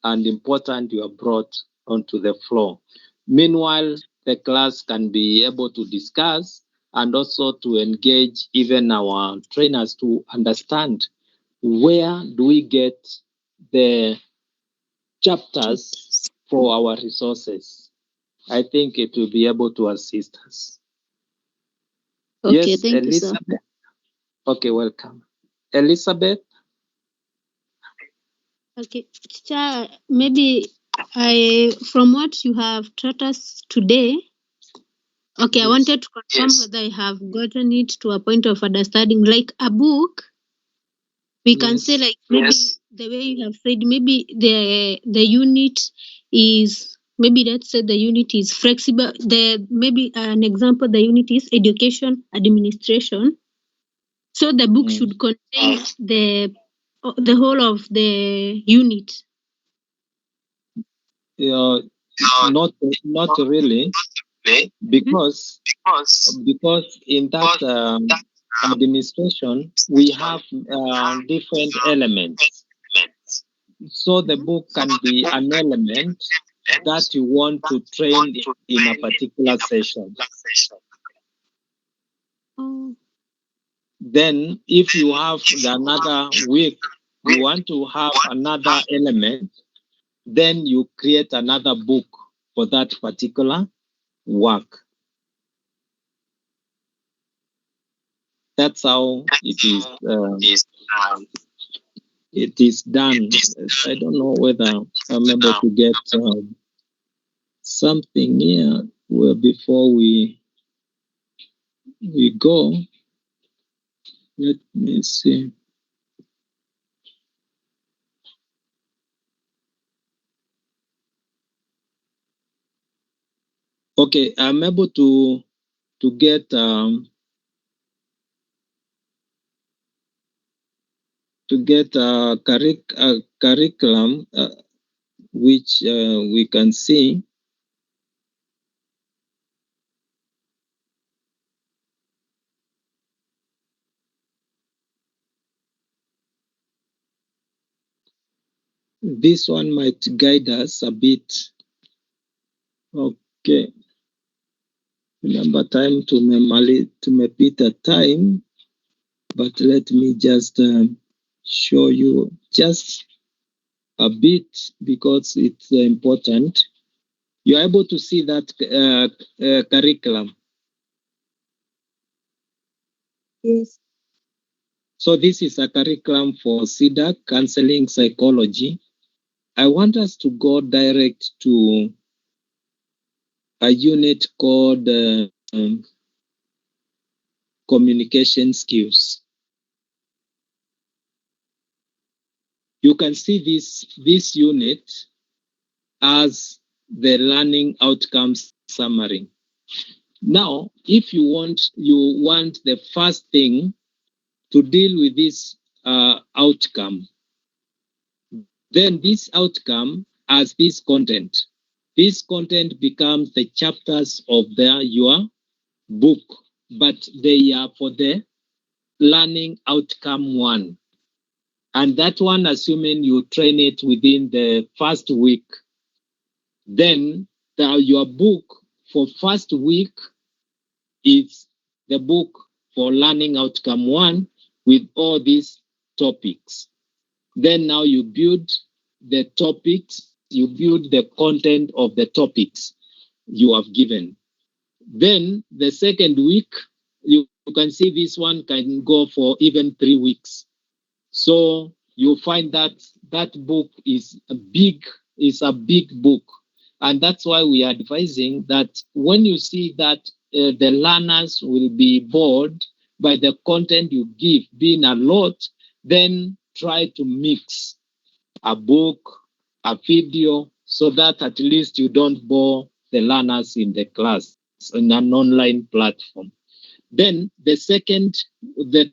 and important you have brought onto the floor. Meanwhile, the class can be able to discuss and also to engage even our trainers to understand where do we get the chapters for our resources. I think it will be able to assist us.
Okay,
Yes,
thank you, sir.
Elizabeth. Okay, welcome. Elizabeth?
Okay, teacher, maybe from what you have taught us today, okay, I
Yes.
wanted to confirm whether I have gotten it to a point of understanding. Like a book, we can say, like, maybe the way you have said, maybe the unit is, maybe let's say the unit is flexible. Maybe an example, the unit is education administration. So the book should contain the whole of the unit.
Yeah, not really, because in that administration we have different elements. So the book can be an element that you want to train in a particular session.
Oh.
Then if you have another week, you want to have another element, then you create another book for that particular work. That's how it is done. I don't know whether I'm able to get something here where before we go. Let me see. Okay, I'm able to get a curriculum which we can see. This one might guide us a bit. Okay. Remember, time tumepita time, but let me just show you just a bit because it's important. You're able to see that curriculum.
Yes.
So this is a curriculum for CEDAC, Counseling Psychology. I want us to go direct to a unit called communication skills. You can see this unit as the learning outcomes summary. Now, if you want the first thing to deal with this outcome, then this outcome has this content. This content becomes the chapters of your book, but they are for the learning outcome 1. And that one, assuming you train it within the first week, then your book for first week is the book for learning outcome 1 with all these topics. Then now you build the topics, you build the content of the topics you have given. Then the second week, you can see this one can go for even 3 weeks. So you'll find that that book is a big book. And that's why we are advising that when you see that the learners will be bored by the content you give being a lot, then try to mix a book, a video, so that at least you don't bore the learners in the class in an online platform. Then the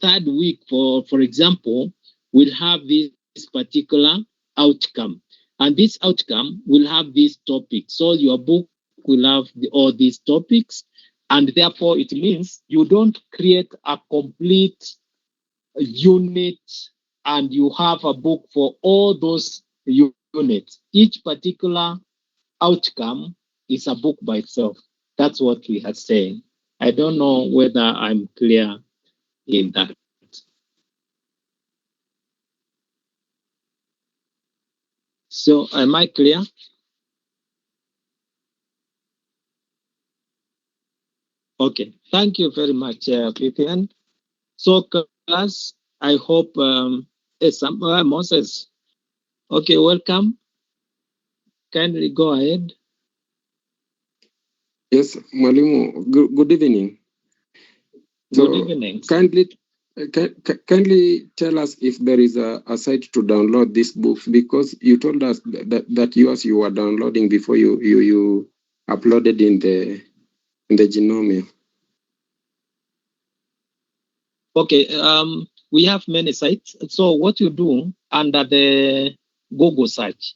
third week, for example, will have this particular outcome. And this outcome will have this topic. So your book will have all these topics. And therefore, it means you don't create a complete unit and you have a book for all those units. Each particular outcome is a book by itself. That's what we are saying. I don't know whether I'm clear in that. So am I clear? Okay, thank you very much, Vivian. So class, I hope Moses. Okay, welcome. Kindly go ahead.
Yes, Mwalimu, good evening.
Good evening.
Kindly tell us if there is a site to download this book, because you told us that yours you were downloading before you uploaded in the Genomia.
Okay, we have many sites. So what you do under the Google search,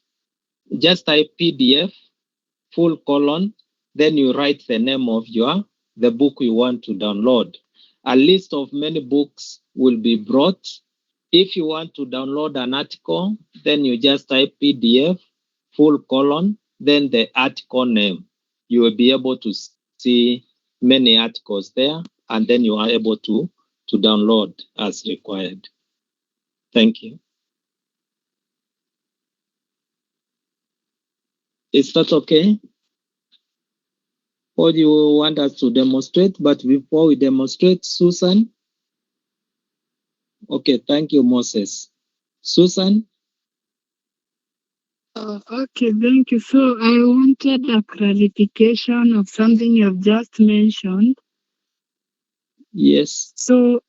just type PDF : then you write the name of the book you want to download. A list of many books will be brought. If you want to download an article, then you just type PDF : then the article name. You will be able to see many articles there, and then you are able to download as required. Thank you. Is that okay? Or do you want us to demonstrate? But before we demonstrate, Susan. Okay, thank you, Moses. Susan?
Okay, thank you. So I wanted a clarification of something you've just mentioned.
Yes.
So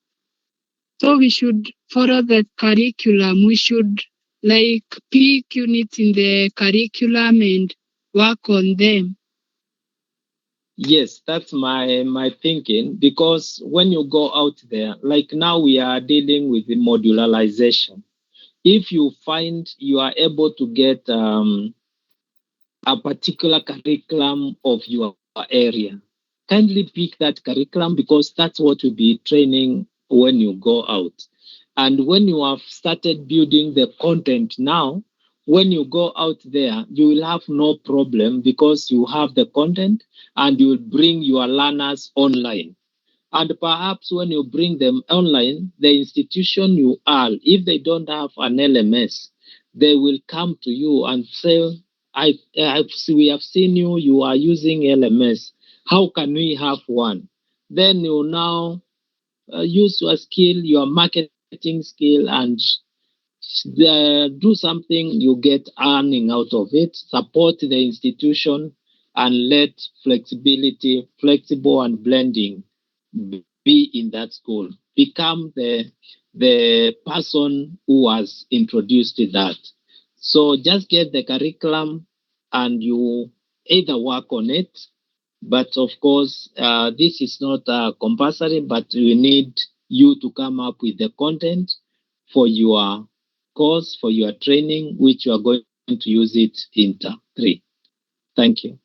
we should follow the curriculum. We should pick units in the curriculum and work on them.
Yes, that's my thinking, because when you go out there, like now we are dealing with the modularization. If you find you are able to get a particular curriculum of your area, kindly pick that curriculum, because that's what you'll be training when you go out. And when you have started building the content now, when you go out there, you will have no problem, because you have the content and you will bring your learners online. And perhaps when you bring them online, the institution you are, if they don't have an LMS, they will come to you and say, we have seen you are using LMS. How can we have one? Then you now use your skill, your marketing skill, and do something you get earning out of it. Support the institution and let flexible and blending be in that school. Become the person who has introduced that. So just get the curriculum and you either work on it. But of course, this is not compulsory, but we need you to come up with the content for your course, for your training, which you are going to use it in term 3. Thank you.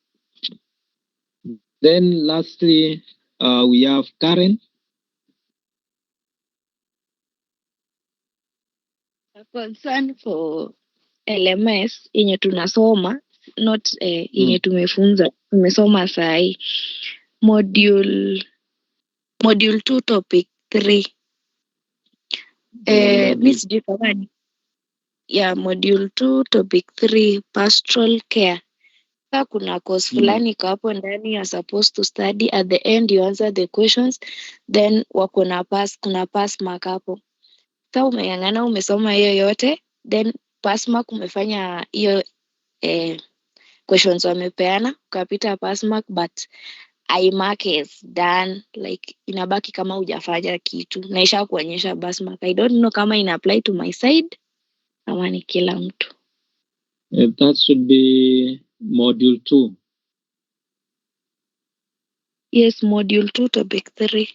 Then lastly, we have Karen.
A concern for LMS yenye tunasoma not yenye tumesoma sahi module 2 topic 3 mi sijui kama ni module 2 topic 3 pastoral care. Sasa kuna course fulani iko hapo ndani you're supposed to study, at the end you answer the questions then kuna pass mark hapo. Sasa umeng'ang'ana umesoma hiyo yote then pass mark umefanya hiyo questions wamepeana ukapita pass mark but I mark is done, like inabaki kama hujafanya kitu na isha kuonyesha pass mark. I don't know kama ina apply to my side kama ni kila mtu.
That should be module 2.
Yes, module 2 topic 3.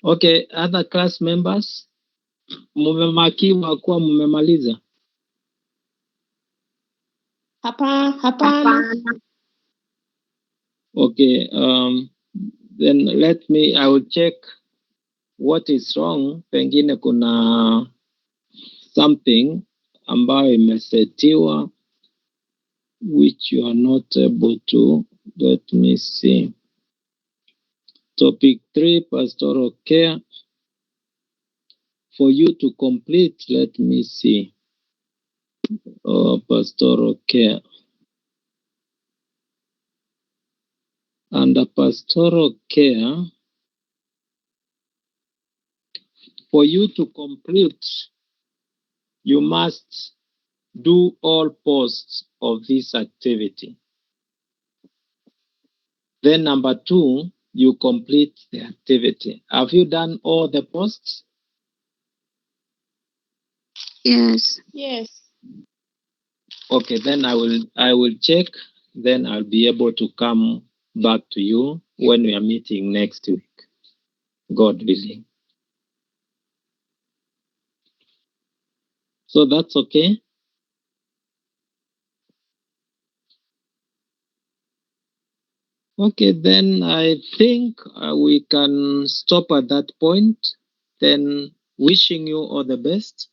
Okay, other class members, mmemakiwa kuwa mmemaliza?
Hapana.
Okay, then I will check what is wrong. Pengine kuna something ambayo imesetiwa which you are not able to. Let me see. Topic 3, pastoral care. For you to complete, let me see. Pastoral care. Under pastoral care, for you to complete, you must do all posts of this activity. Then number 2, you complete the activity. Have you done all the posts?
Yes.
Okay, then I will check. Then I'll be able to come back to you when we are meeting next week, God willing. So that's okay. Okay, then I think we can stop at that point. Then wishing you all the best.